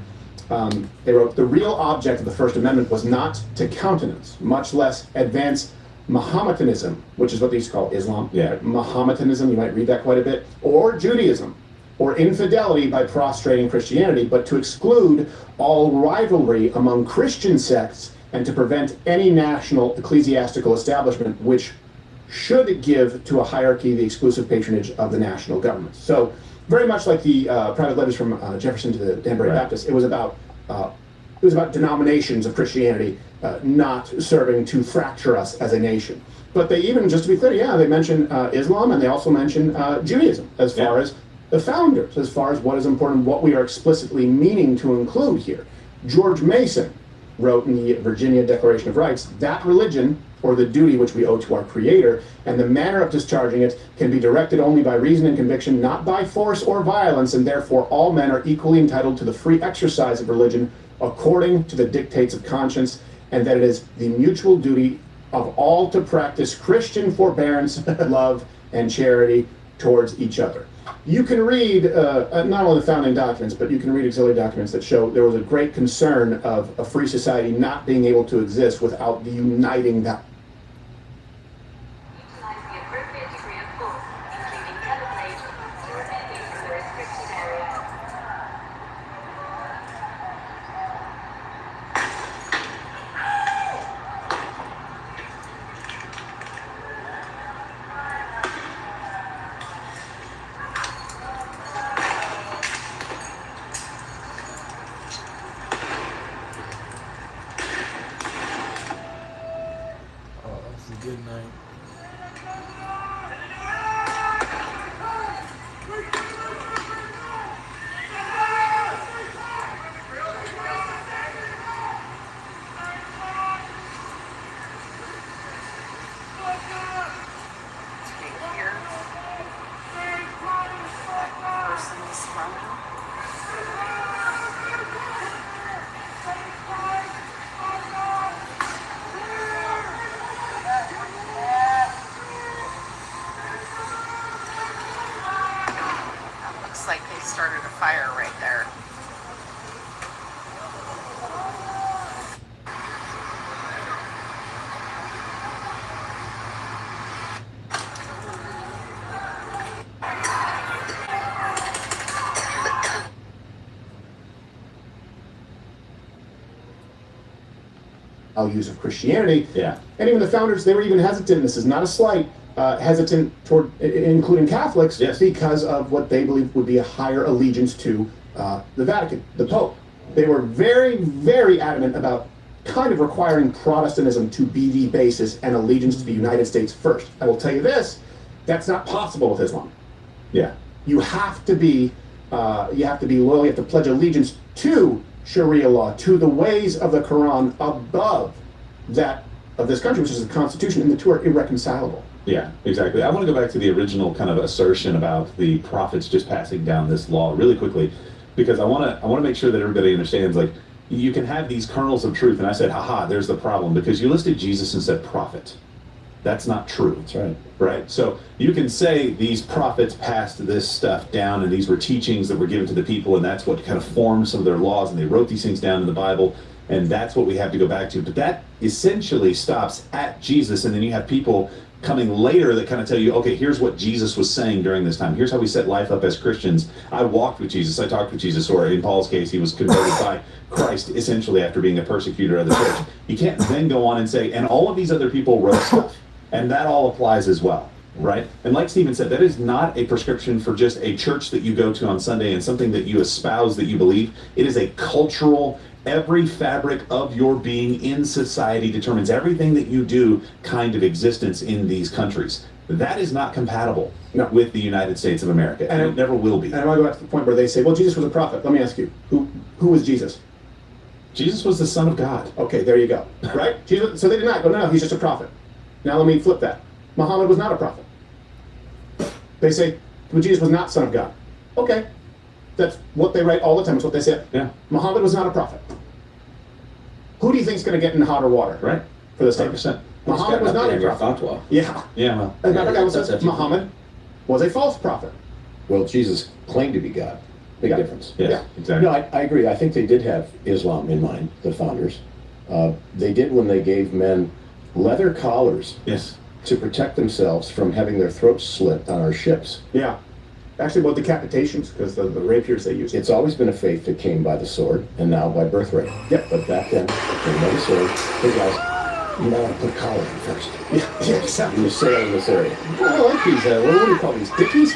S14: they wrote, the real object of the First Amendment was not to countenance, much less advance Mohammedanism, which is what they used to call Islam. Yeah. Mohammedanism, you might read that quite a bit, or Judaism, or infidelity by prostrating Christianity, but to exclude all rivalry among Christian sects and to prevent any national ecclesiastical establishment which should give to a hierarchy the exclusive patronage of the national government. So very much like the private letters from Jefferson to the Danbury Baptists, it was about denominations of Christianity not serving to fracture us as a nation. But they even, just to be clear, yeah, they mention Islam, and they also mention Judaism as far as the founders, as far as what is important, what we are explicitly meaning to include here. George Mason wrote in the Virginia Declaration of Rights, that religion, or the duty which we owe to our Creator, and the manner of discharging it can be directed only by reason and conviction, not by force or violence, and therefore all men are equally entitled to the free exercise of religion according to the dictates of conscience, and that it is the mutual duty of all to practice Christian forbearance, love, and charity towards each other. You can read not only the founding documents, but you can read auxiliary documents that show there was a great concern of a free society not being able to exist without the uniting that.
S1: Good night.
S10: Like they started a fire right there.
S14: Values of Christianity. Yeah. And even the founders, they were even hesitant, this is not a slight, hesitant toward including Catholics, yes, because of what they believed would be a higher allegiance to the Vatican, the Pope. They were very, very adamant about kind of requiring Protestantism to be the basis and allegiance to the United States first. I will tell you this, that's not possible with Islam. Yeah. You have to be loyal, you have to pledge allegiance to Sharia law, to the ways of the Quran above that of this country, which is the Constitution, and the two are irreconcilable.
S2: Yeah, exactly. I want to go back to the original kind of assertion about the prophets just passing down this law really quickly, because I want to make sure that everybody understands, like, you can have these kernels of truth, and I said, haha, there's the problem, because you listed Jesus and said prophet. That's not true. That's right. Right. So you can say these prophets passed this stuff down, and these were teachings that were given to the people, and that's what kind of formed some of their laws, and they wrote these things down in the Bible, and that's what we have to go back to. But that essentially stops at Jesus, and then you have people coming later that kind of tell you, okay, here's what Jesus was saying during this time. Here's how we set life up as Christians. I walked with Jesus. I talked with Jesus. Or in Paul's case, he was converted by Christ, essentially, after being a persecutor of the church. You can't then go on and say, and all of these other people wrote stuff. And that all applies as well. right? And like Stephen said, that is not a prescription for just a church that you go to on Sunday and something that you espouse that you believe. It is a cultural, every fabric of your being in society determines everything that you do kind of existence in these countries. That is not compatible with the United States of America, and it never will be.
S14: And I want to go back to the point where they say, well, Jesus was a prophet. Let me ask you, who was Jesus?
S2: Jesus was the Son of God.
S14: Okay, there you go. Right? Jesus, so they did not go, no, he's just a prophet. Now let me flip that. Muhammad was not a prophet. They say, well, Jesus was not Son of God. Okay. That's what they write all the time. It's what they say.
S2: Yeah.
S14: Muhammad was not a prophet. Who do you think is going to get in hotter water?
S2: Right.
S14: For this 100%. Muhammad was not a prophet. Yeah.
S2: Yeah, well.
S14: Another guy says Muhammad was a false prophet.
S13: Well, Jesus claimed to be God. Big difference.
S2: Yes,
S14: Yeah.
S2: exactly.
S13: No, I agree. I think they did have Islam in mind, the founders. They did when they gave men leather collars
S2: Yes.
S13: to protect themselves from having their throats slit on our ships.
S14: Yeah. Actually, about decapitations, because the rapiers they used.
S13: It's always been a faith that came by the sword, and now by birthright.
S14: Yep.
S13: But back then, it came by the sword. Hey guys, you gotta put a collar on first.
S14: Yeah, exactly.
S13: You sail in this area.
S14: I like these, what do you call these, dickies?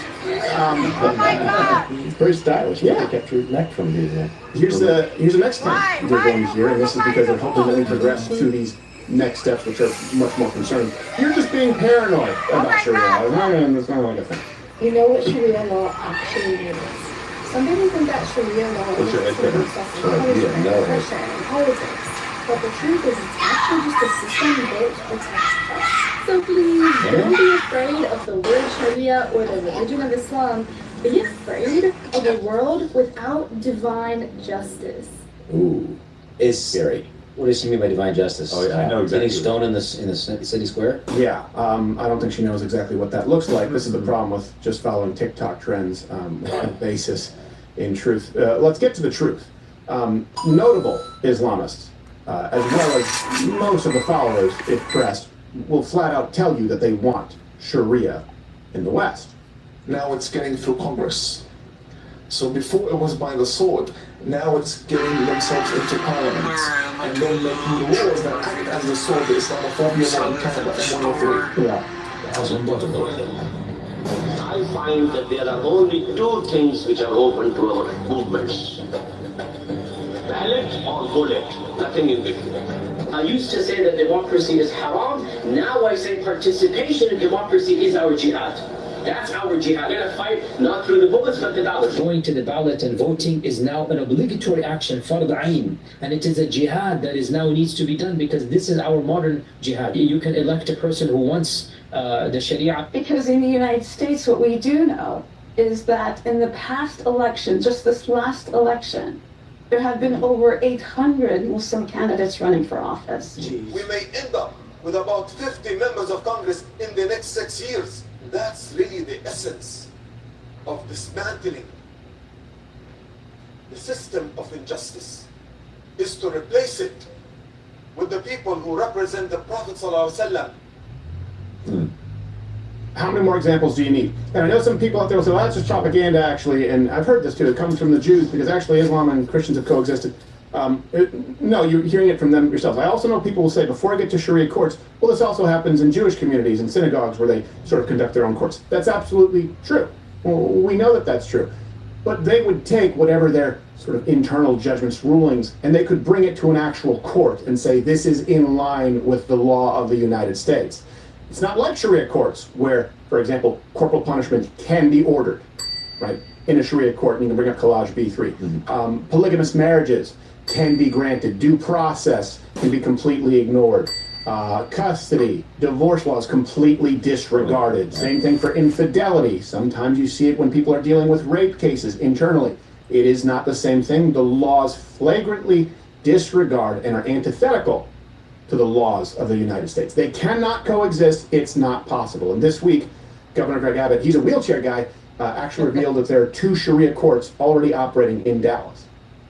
S13: Very stylish.
S14: Yeah.
S13: They kept your neck from being
S14: Here's the next thing they're going here, and this is because they're hoping that we progress to these next steps, which are much more concerning. You're just being paranoid about Sharia. It's not like a thing.
S1: You know what Sharia law actually means. Some people think that Sharia law is oppression and politics. But the truth is it's actually just a system built to protect us. So please, don't be afraid of the word Sharia or the religion of Islam. Be afraid of a world without divine justice.
S13: Ooh,
S12: It's
S13: scary.
S12: What does she mean by divine justice?
S2: Oh, yeah, I know exactly.
S12: Any stone in the city square?
S14: Yeah, I don't think she knows exactly what that looks like. This is the problem with just following TikTok trends without basis in truth. Let's get to the truth. Notable Islamists, as well as most of the followers, if pressed, will flat out tell you that they want Sharia in the West.
S21: Now it's getting through Congress. So before it was by the sword, now it's getting themselves into parliament and then making the laws that act as the sword, the Islamophobia law in Canada and 103.
S22: I find that there are only two things which are open to our movements. Ballot or bullet, nothing in between. I used to say that democracy is haram. Now I say participation in democracy is our jihad. That's our jihad. We're gonna fight not through the bullets but the ballot.
S23: Going to the ballot and voting is now an obligatory action, fard ayn, and it is a jihad that is now needs to be done because this is our modern jihad. You can elect a person who wants the Sharia.
S25: Because in the United States, what we do know is that in the past election, just this last election, there have been over 800 Muslim candidates running for office.
S9: We may end up with about 50 members of Congress in the next 6 years. That's really the essence of dismantling the system of injustice, is to replace it with the people who represent the Prophet ﷺ.
S14: How many more examples do you need? And I know some people out there will say, well, that's just propaganda, actually, and I've heard this too. It comes from the Jews, because actually Islam and Christians have coexisted. No, you're hearing it from them yourselves. I also know people will say, before I get to Sharia courts, well, this also happens in Jewish communities and synagogues where they sort of conduct their own courts. That's absolutely true. Well, we know that that's true. But they would take whatever their sort of internal judgments, rulings, and they could bring it to an actual court and say, this is in line with the law of the United States. It's not like Sharia courts where, for example, corporal punishment can be ordered, right? In a Sharia court, you can bring up Kalaj B3. Polygamous marriages can be granted. Due process can be completely ignored. Custody, divorce laws completely disregarded. Same thing for infidelity. Sometimes you see it when people are dealing with rape cases internally. It is not the same thing. The laws flagrantly disregard and are antithetical to the laws of the United States. They cannot coexist. It's not possible. And this week, Governor Greg Abbott, he's a wheelchair guy, actually revealed that there are 2 Sharia courts already operating in Dallas.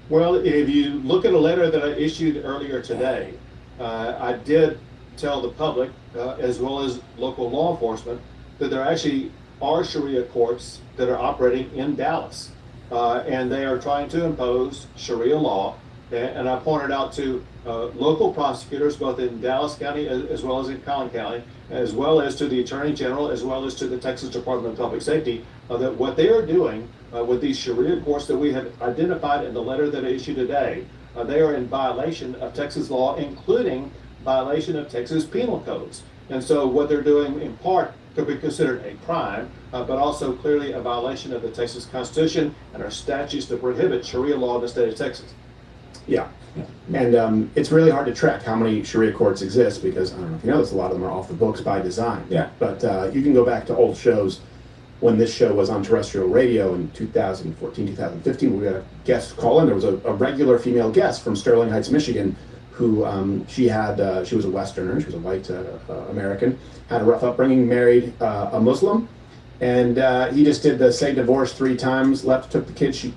S26: Well, if you look at a letter that I issued earlier today, I did tell the public, as well as local law enforcement, that there actually are Sharia courts that are operating in Dallas. And they are trying to impose Sharia law And I pointed out to local prosecutors, both in Dallas County as well as in Collin County, as well as to the Attorney General, as well as to the Texas Department of Public Safety, that what they are doing with these Sharia courts that we have identified in the letter that I issued today, they are in violation of Texas law, including violation of Texas penal codes. And so what they're doing in part could be considered a crime, but also clearly a violation of the Texas Constitution and our statutes that prohibit Sharia law in the state of Texas.
S14: Yeah. And it's really hard to track how many Sharia courts exist because, I don't know if you know this, a lot of them are off the books by design.
S2: Yeah.
S14: But you can go back to old shows when this show was on terrestrial radio in 2014, 2015. We had a guest call in. There was a regular female guest from Sterling Heights, Michigan, who she was a Westerner. She was a white American, had a rough upbringing, married a Muslim, and he just did the say divorce 3 times, left, took the kids. She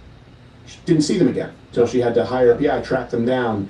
S14: didn't see them again until she had to hire a PI, track them down,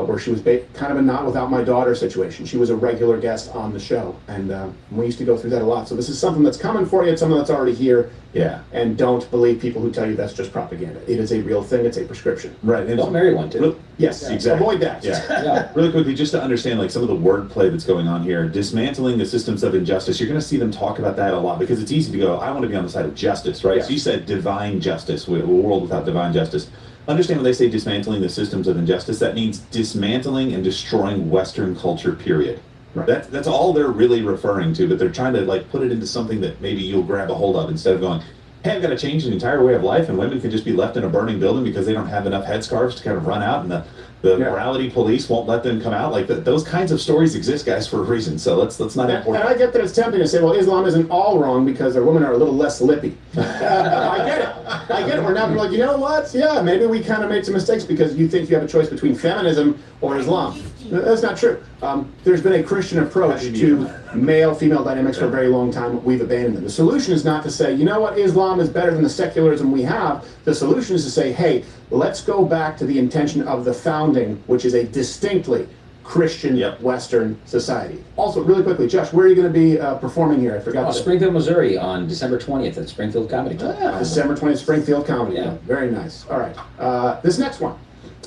S14: where she was kind of a not without my daughter situation. She was a regular guest on the show, and we used to go through that a lot. So this is something that's coming for you. It's something that's already here.
S2: Yeah.
S14: And don't believe people who tell you that's just propaganda. It is a real thing. It's a prescription.
S2: Right. And
S12: Don't marry one, too.
S14: Yes,
S2: exactly.
S14: Avoid that.
S2: Yeah. Really quickly, just to understand like some of the wordplay that's going on here, dismantling the systems of injustice. You're going to see them talk about that a lot because it's easy to go, I want to be on the side of justice, right?
S14: Yes.
S2: So you said divine justice, a world without divine justice. Understand when they say dismantling the systems of injustice, that means dismantling and destroying Western culture, period.
S14: Right.
S2: That's all they're really referring to, but they're trying to like put it into something that maybe you'll grab a hold of instead of going, hey, I've got to change the entire way of life, and women can just be left in a burning building because they don't have enough headscarves to kind of run out, and the morality police won't let them come out. Like those kinds of stories exist, guys, for a reason. So let's not import.
S14: And I get that it's tempting to say, well, Islam isn't all wrong because their women are a little less lippy. I get it. We're now like, you know what? Yeah, maybe we kind of made some mistakes because you think you have a choice between feminism or Islam. That's not true. There's been a Christian approach to male-female dynamics for a very long time. We've abandoned them. The solution is not to say, you know what, Islam is better than the secularism we have. The solution is to say, hey, let's go back to the intention of the founding, which is a distinctly Christian Western society. Also, really quickly, Josh, where are you going to be performing here? I forgot.
S12: Springfield, Missouri on December 20th at Springfield Comedy Club.
S14: December 20th, Springfield Comedy Club. Very nice. All right. This next one,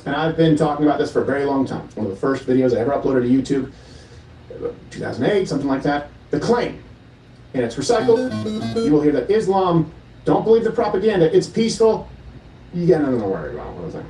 S14: and I've been talking about this for a very long time. It's one of the first videos I ever uploaded to YouTube, 2008, something like that. The claim, and it's recycled. You will hear that Islam, don't believe the propaganda, it's peaceful. You got nothing to worry about. What was that?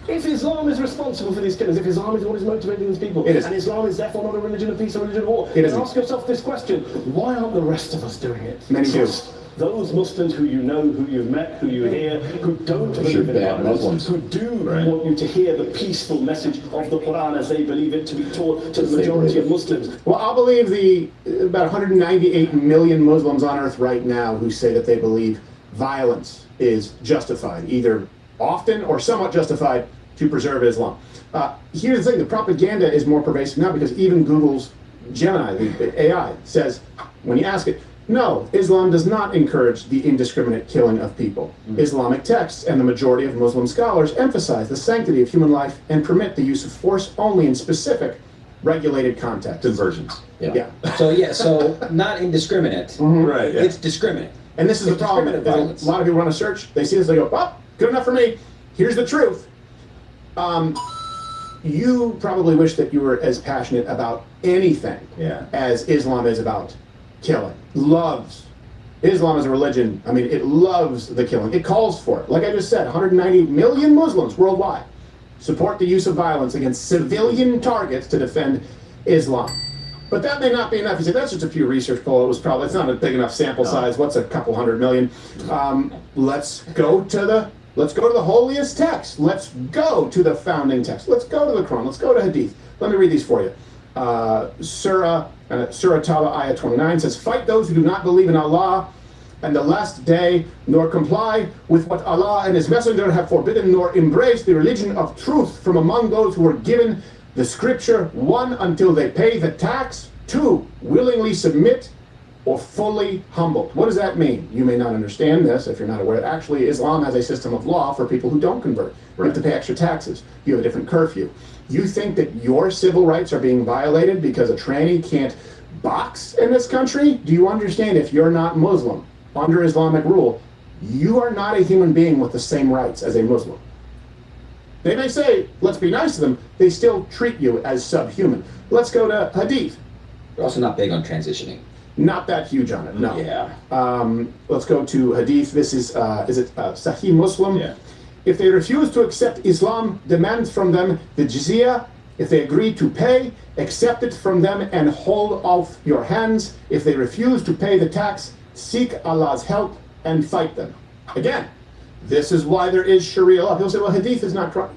S9: If Islam is responsible for these killings, if Islam is what is motivating these people,
S14: It is.
S9: and Islam is therefore not a religion of peace or religion of war,
S14: It
S9: then
S14: isn't.
S9: ask yourself this question: why aren't the rest of us doing it?
S14: Many do.
S9: Those Muslims who you know, who you've met, who you hear, who don't believe in
S2: bad
S9: violence,
S2: Muslims.
S9: who do want you to hear the peaceful message of the Quran as they believe it to be taught to the majority of Muslims.
S14: Well, I'll believe the about 198 million Muslims on earth right now who say that they believe violence is justified, either often or somewhat justified to preserve Islam. Here's the thing, the propaganda is more pervasive now because even Google's Gemini, the AI, says, when you ask it, no, Islam does not encourage the indiscriminate killing of people. Islamic texts and the majority of Muslim scholars emphasize the sanctity of human life and permit the use of force only in specific regulated contexts.
S2: Conversions.
S14: Yeah.
S12: So not indiscriminate.
S2: Right. Yeah.
S12: It's discriminate.
S14: And this is the problem.
S12: Discriminate violence.
S14: A lot of people run a search, they see this, they go, oh, good enough for me. Here's the truth. You probably wish that you were as passionate about anything as Islam is about killing. Islam as a religion, I mean, it loves the killing. It calls for it. Like I just said, 190 million Muslims worldwide support the use of violence against civilian targets to defend Islam. But that may not be enough. You say, that's just a Pew Research poll. It's not a big enough sample size. What's a couple 100 million? Let's go to the holiest text. Let's go to the founding text. Let's go to the Quran. Let's go to Hadith. Let me read these for you. Surah Tawbah, Ayah 29 says, fight those who do not believe in Allah and the last day, nor comply with what Allah and His Messenger have forbidden, nor embrace the religion of truth from among those who are given the scripture, 1, until they pay the tax, 2, willingly submit or fully humbled. What does that mean? You may not understand this if you're not aware. Actually, Islam has a system of law for people who don't convert. You have to pay extra taxes. You have a different curfew. You think that your civil rights are being violated because a tranny can't box in this country? Do you understand if you're not Muslim, under Islamic rule, you are not a human being with the same rights as a Muslim? They may say, let's be nice to them, they still treat you as subhuman. Let's go to Hadith.
S12: They're also not big on transitioning.
S14: Not that huge on it, no.
S12: Yeah.
S14: Let's go to Hadith. This is it Sahih Muslim?
S2: Yeah.
S14: If they refuse to accept Islam, demand from them the jizya. If they agree to pay, accept it from them and hold off your hands. If they refuse to pay the tax, seek Allah's help and fight them. Again, this is why there is Sharia law. People say, well, Hadith is not correct.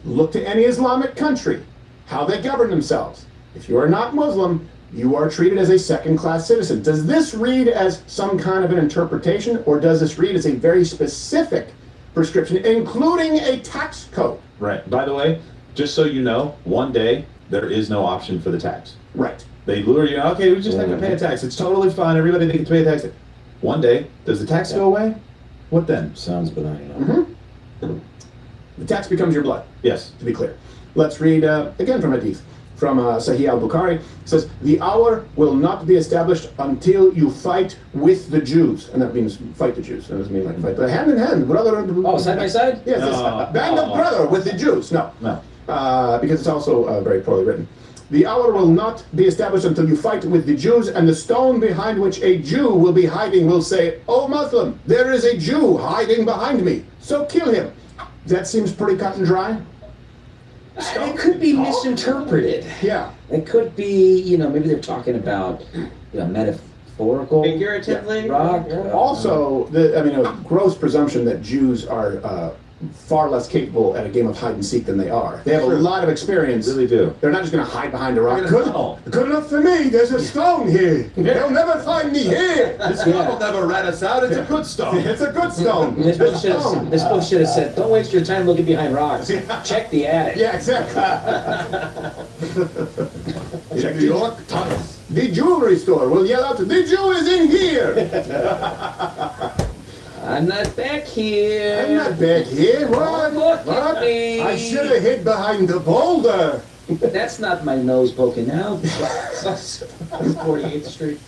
S14: Look to any Islamic country, how they govern themselves. If you are not Muslim, you are treated as a second-class citizen. Does this read as some kind of an interpretation, or does this read as a very specific prescription, including a tax code?
S2: Right. By the way, just so you know, one day there is no option for the tax.
S14: Right.
S2: They lure you. Okay, we just have to pay a tax. It's totally fine. Everybody thinks to pay a tax. One day, does the tax go away? What then?
S12: Sounds benign.
S14: Mm-hmm. The tax becomes your blood.
S2: Yes.
S14: To be clear. Let's read again from Hadith. From Sahih al-Bukhari. It says, the hour will not be established until you fight with the Jews. And that means fight the Jews. That doesn't mean like fight, but hand in hand, brother.
S12: Oh, side by side?
S14: Yes, band of brother with the Jews. No. Because it's also very poorly written. The hour will not be established until you fight with the Jews, and the stone behind which a Jew will be hiding will say, "O Muslim, there is a Jew hiding behind me, so kill him." That seems pretty cut and dry.
S12: It could be misinterpreted.
S14: Yeah.
S12: It could be, maybe they're talking about, metaphorical.
S24: Figuratively.
S12: Rock.
S14: Also, a gross presumption that Jews are far less capable at a game of hide and seek than they are. They have a lot of experience.
S2: They really do.
S14: They're not just going to hide behind a rock.
S2: Good
S14: enough for me. There's a stone here. They'll never find me here.
S2: This stone will never rat us out. It's a good stone.
S14: It's a good stone.
S12: This book should have said, don't waste your time looking behind rocks. Check the attic.
S14: Yeah, exactly.
S2: Check the York tunnels.
S14: The jewelry store will yell out, "The Jew is in here!"
S12: I'm not back here.
S14: I'm not back here. What?
S12: Look at me.
S14: I should have hid behind the boulder.
S12: That's not my nose poking out. 48th Street.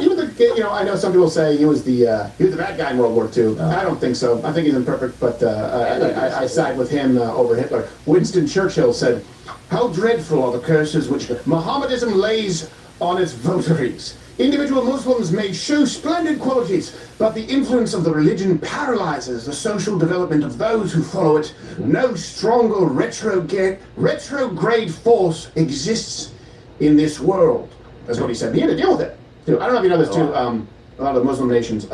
S14: Even I know some people say he was the bad guy in World War II. I don't think so. I think he's imperfect, but I side with him over Hitler. Winston Churchill said, "How dreadful are the curses which Mohammedanism lays on its votaries. Individual Muslims may show splendid qualities, but the influence of the religion paralyzes the social development of those who follow it. No stronger retrograde force exists in this world." That's what he said. He had to deal with it. I don't know if you know this too. A lot of the Muslim nations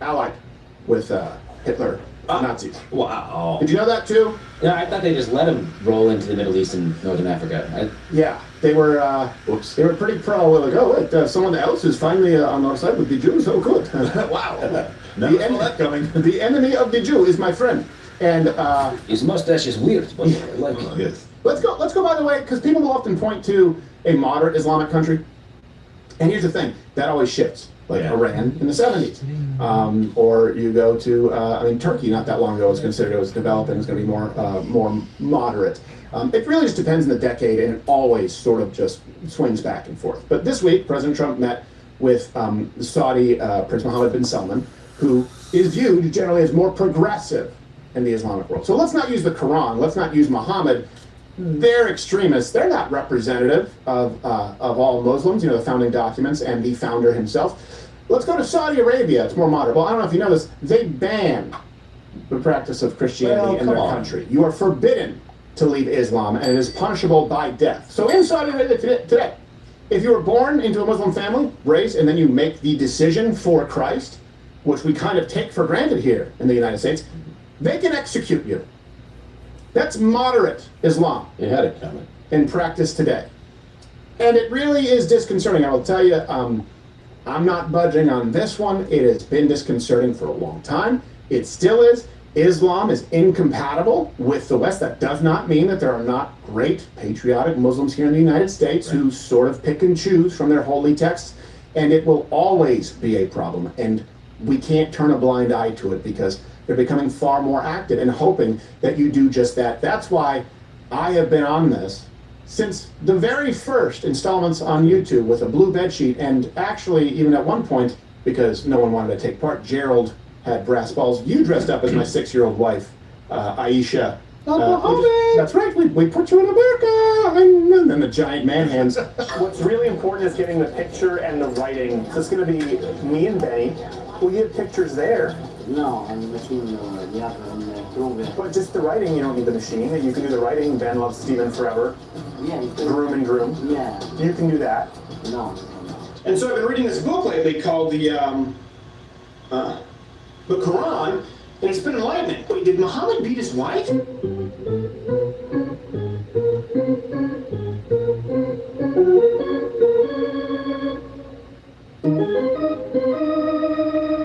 S14: allied with Hitler, Nazis.
S2: Wow.
S14: Did you know that too?
S12: Yeah, I thought they just let him roll into the Middle East and Northern Africa.
S14: Yeah, they were. They were pretty pro. Like, oh wait, someone else is finally on our side with the Jews. Oh, good.
S2: Wow. Never saw that coming.
S14: The enemy of the Jew is my friend, and
S12: his mustache is weird, but like.
S2: Yes.
S14: Let's go. By the way, because people will often point to a moderate Islamic country, and here's the thing: that always shifts. Like Iran in the 70s, or you go to Turkey. Not that long ago was considered it was developing. It's going to be more moderate. It really just depends on the decade, and it always sort of just swings back and forth. But this week, President Trump met with Saudi Prince Mohammed bin Salman, who is viewed generally as more progressive in the Islamic world. So let's not use the Quran. Let's not use Muhammad. They're extremists. They're not representative of all Muslims, the founding documents and the founder himself. Let's go to Saudi Arabia. It's more moderate. Well, I don't know if you know this. They ban the practice of Christianity in their country. You are forbidden to leave Islam, and it is punishable by death. So in Saudi Arabia today, if you were born into a Muslim family, raised, and then you make the decision for Christ, which we kind of take for granted here in the United States, they can execute you. That's moderate Islam.
S12: You had it coming.
S14: In practice today. And it really is disconcerting. I will tell you, I'm not budging on this one. It has been disconcerting for a long time. It still is. Islam is incompatible with the West. That does not mean that there are not great patriotic Muslims here in the United States who sort of pick and choose from their holy texts. And it will always be a problem. And we can't turn a blind eye to it because they're becoming far more active and hoping that you do just that. That's why I have been on this since the very first installments on YouTube with a blue bedsheet, and actually even at one point, because no one wanted to take part, Gerald had brass balls. You dressed up as my 6-year-old wife Aisha.
S1: Muhammad!
S14: That's right, we put you in America! And then the giant man hands.
S4: What's really important is getting the picture and the writing. So it's going to be me and Benny. Will you have pictures there?
S5: No, on the machine, you have to prove it.
S4: But just the writing, you don't need the machine. You can do the writing, Ben loves Steven forever.
S5: Yeah.
S4: Groom and groom.
S5: Yeah.
S4: You can do that.
S5: No.
S4: And so I've been reading this book lately called the Quran, and it's been enlightening. Wait, did Muhammad beat his wife? In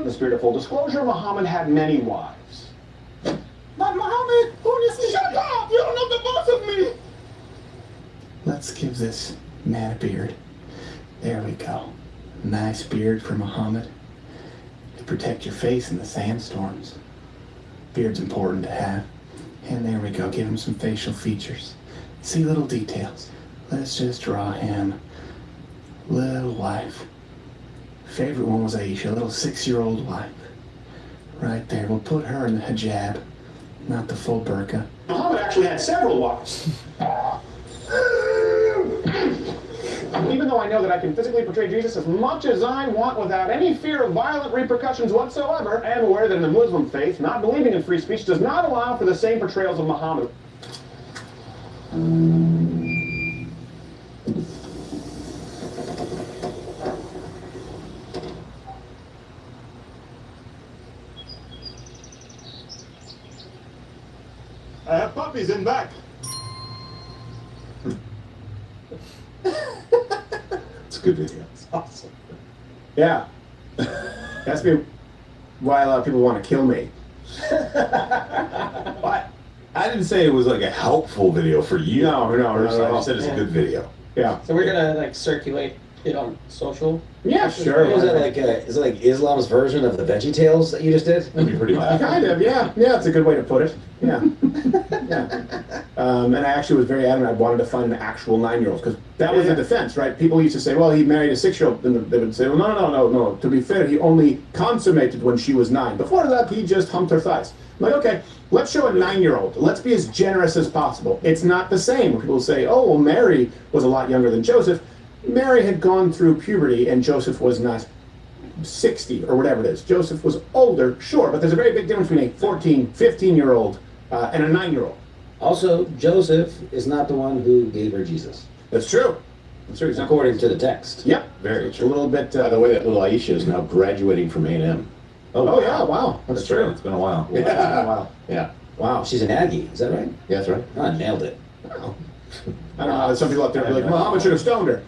S4: the spirit of full disclosure, Muhammad had many wives.
S1: But Muhammad, shut up! You don't know the boss of me!
S14: Let's give this man a beard. There we go. Nice beard for Muhammad. To protect your face in the sandstorms. Beard's important to have. And there we go. Give him some facial features. See little details. Let's just draw him. Little wife. Favorite one was Aisha, little 6-year-old wife. Right there. We'll put her in the hijab, not the full burqa.
S4: Muhammad actually had several wives. Even though I know that I can physically portray Jesus as much as I want without any fear of violent repercussions whatsoever, I am aware that in the Muslim faith, not believing in free speech does not allow for the same portrayals of Muhammad.
S26: I have puppies in back.
S2: It's a good video.
S26: It's awesome.
S14: Yeah. That's me why a lot of people want to kill me.
S2: But I didn't say it was like a helpful video for you.
S14: No,
S2: I just said it's a good video.
S14: Yeah.
S24: So we're gonna like circulate it on social.
S14: Yeah, sure.
S12: Is it like Islam's version of the Veggie Tales that you just did?
S2: That'd be pretty much.
S14: Kind of, yeah. Yeah, it's a good way to put it. Yeah. Yeah. And I actually was very adamant I wanted to find an actual 9-year-old, because that was the defense, right? People used to say, well, he married a 6-year-old. And they would say, well, no. To be fair, he only consummated when she was 9. Before that, he just humped her thighs. I'm like, okay, let's show a 9-year-old. Let's be as generous as possible. It's not the same. When people say, oh, well, Mary was a lot younger than Joseph. Mary had gone through puberty and Joseph was not 60 or whatever it is. Joseph was older, sure, but there's a very big difference between a 14, 15-year-old and a 9-year-old.
S12: Also, Joseph is not the one who gave her Jesus.
S14: That's true. That's true.
S12: According to the text.
S14: Yep.
S2: Very true.
S14: A little bit.
S6: By the way, that little Aisha is now graduating from A&M.
S14: Oh yeah, wow.
S2: That's true. It's been a while.
S14: Yeah. It's been a while.
S6: Yeah.
S12: Wow, she's an Aggie, is that right?
S6: Yeah, that's right.
S12: I nailed it.
S14: Wow. I don't know. Some people out there are like, Muhammad should have stoned her.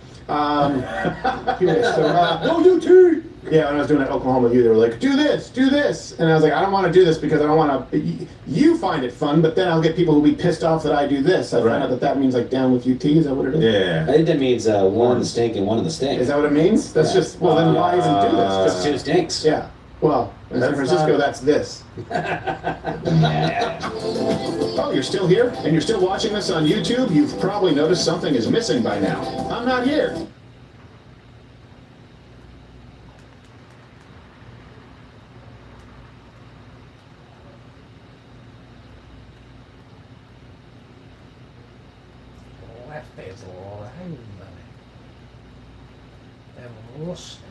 S14: Don't do tea. Yeah, when I was doing it at Oklahoma U, they were like, do this. And I was like, I don't want to do this because I don't want to. You find it fun, but then I'll get people who'll be pissed off that I do this. I found out that means like down with UT. Is that what it is?
S2: Yeah.
S12: I think that means one in the stink and one in the stink.
S14: Is that what it means? That's just, well, then why isn't do this?
S12: Just two stinks.
S14: Yeah. Well, in San Francisco, that's this. Oh, you're still here? And you're still watching this on YouTube? You've probably noticed something is missing by now. I'm not here.
S7: Left is round, they've lost it.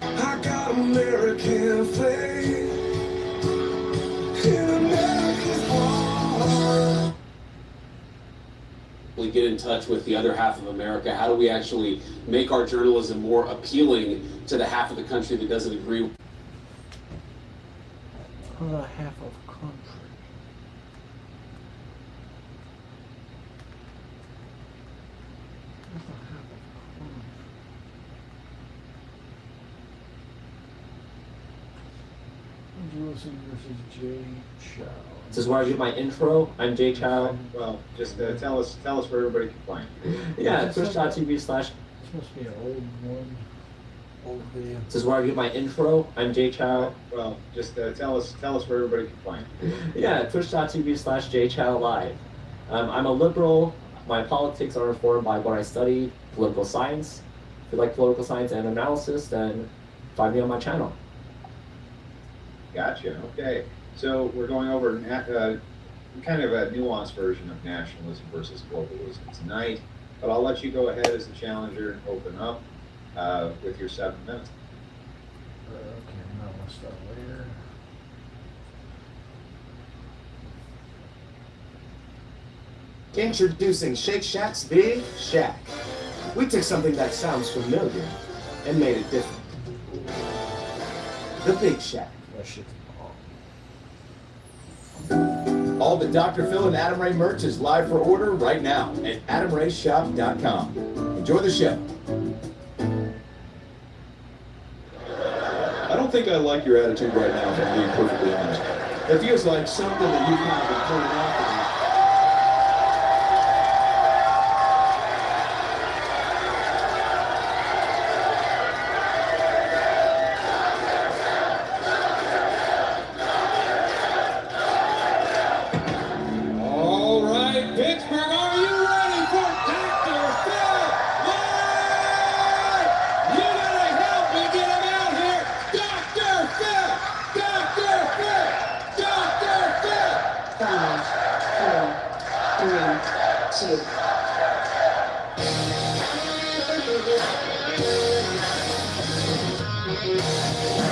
S1: I got American faith in America's heart.
S8: We get in touch with the other half of America. How do we actually make our journalism more appealing to the half of the country that doesn't agree?
S7: Other half of country. Wilson versus Jay Chow.
S24: This is where I do my intro. I'm Jay Chow.
S26: Well, just tell us where everybody can find you.
S24: Yeah, twitch.tv/.
S7: This must be an old one. Old video.
S3: This is where I get my intro. I'm Jay Chow.
S15: Well, just tell us where everybody can find you.
S3: Yeah, twitch.tv/JChow Live. I'm a liberal. My politics are informed by what I study, political science. If you like political science and analysis, then find me on my channel.
S15: Gotcha. Okay. So we're going over kind of a nuanced version of nationalism versus globalism tonight. But I'll let you go ahead as the challenger and open up with your 7 minutes.
S7: Okay, now let's start later.
S16: Introducing Shake Shack's Big Shack. We took something that sounds familiar and made it different. The Big Shack.
S17: All the Dr. Phil and Adam Ray merch is live for order right now at adamrayshop.com. Enjoy the show.
S26: I don't think I like your attitude right now, if I'm being perfectly honest. It feels like something that you kind of been pulling off of me.
S1: All right, Pittsburgh, are you ready for Dr. Phil Live? You gotta help me get him out here. Dr. Phil! Dr. Phil! Dr. Phil! 5, 4, 3, 2.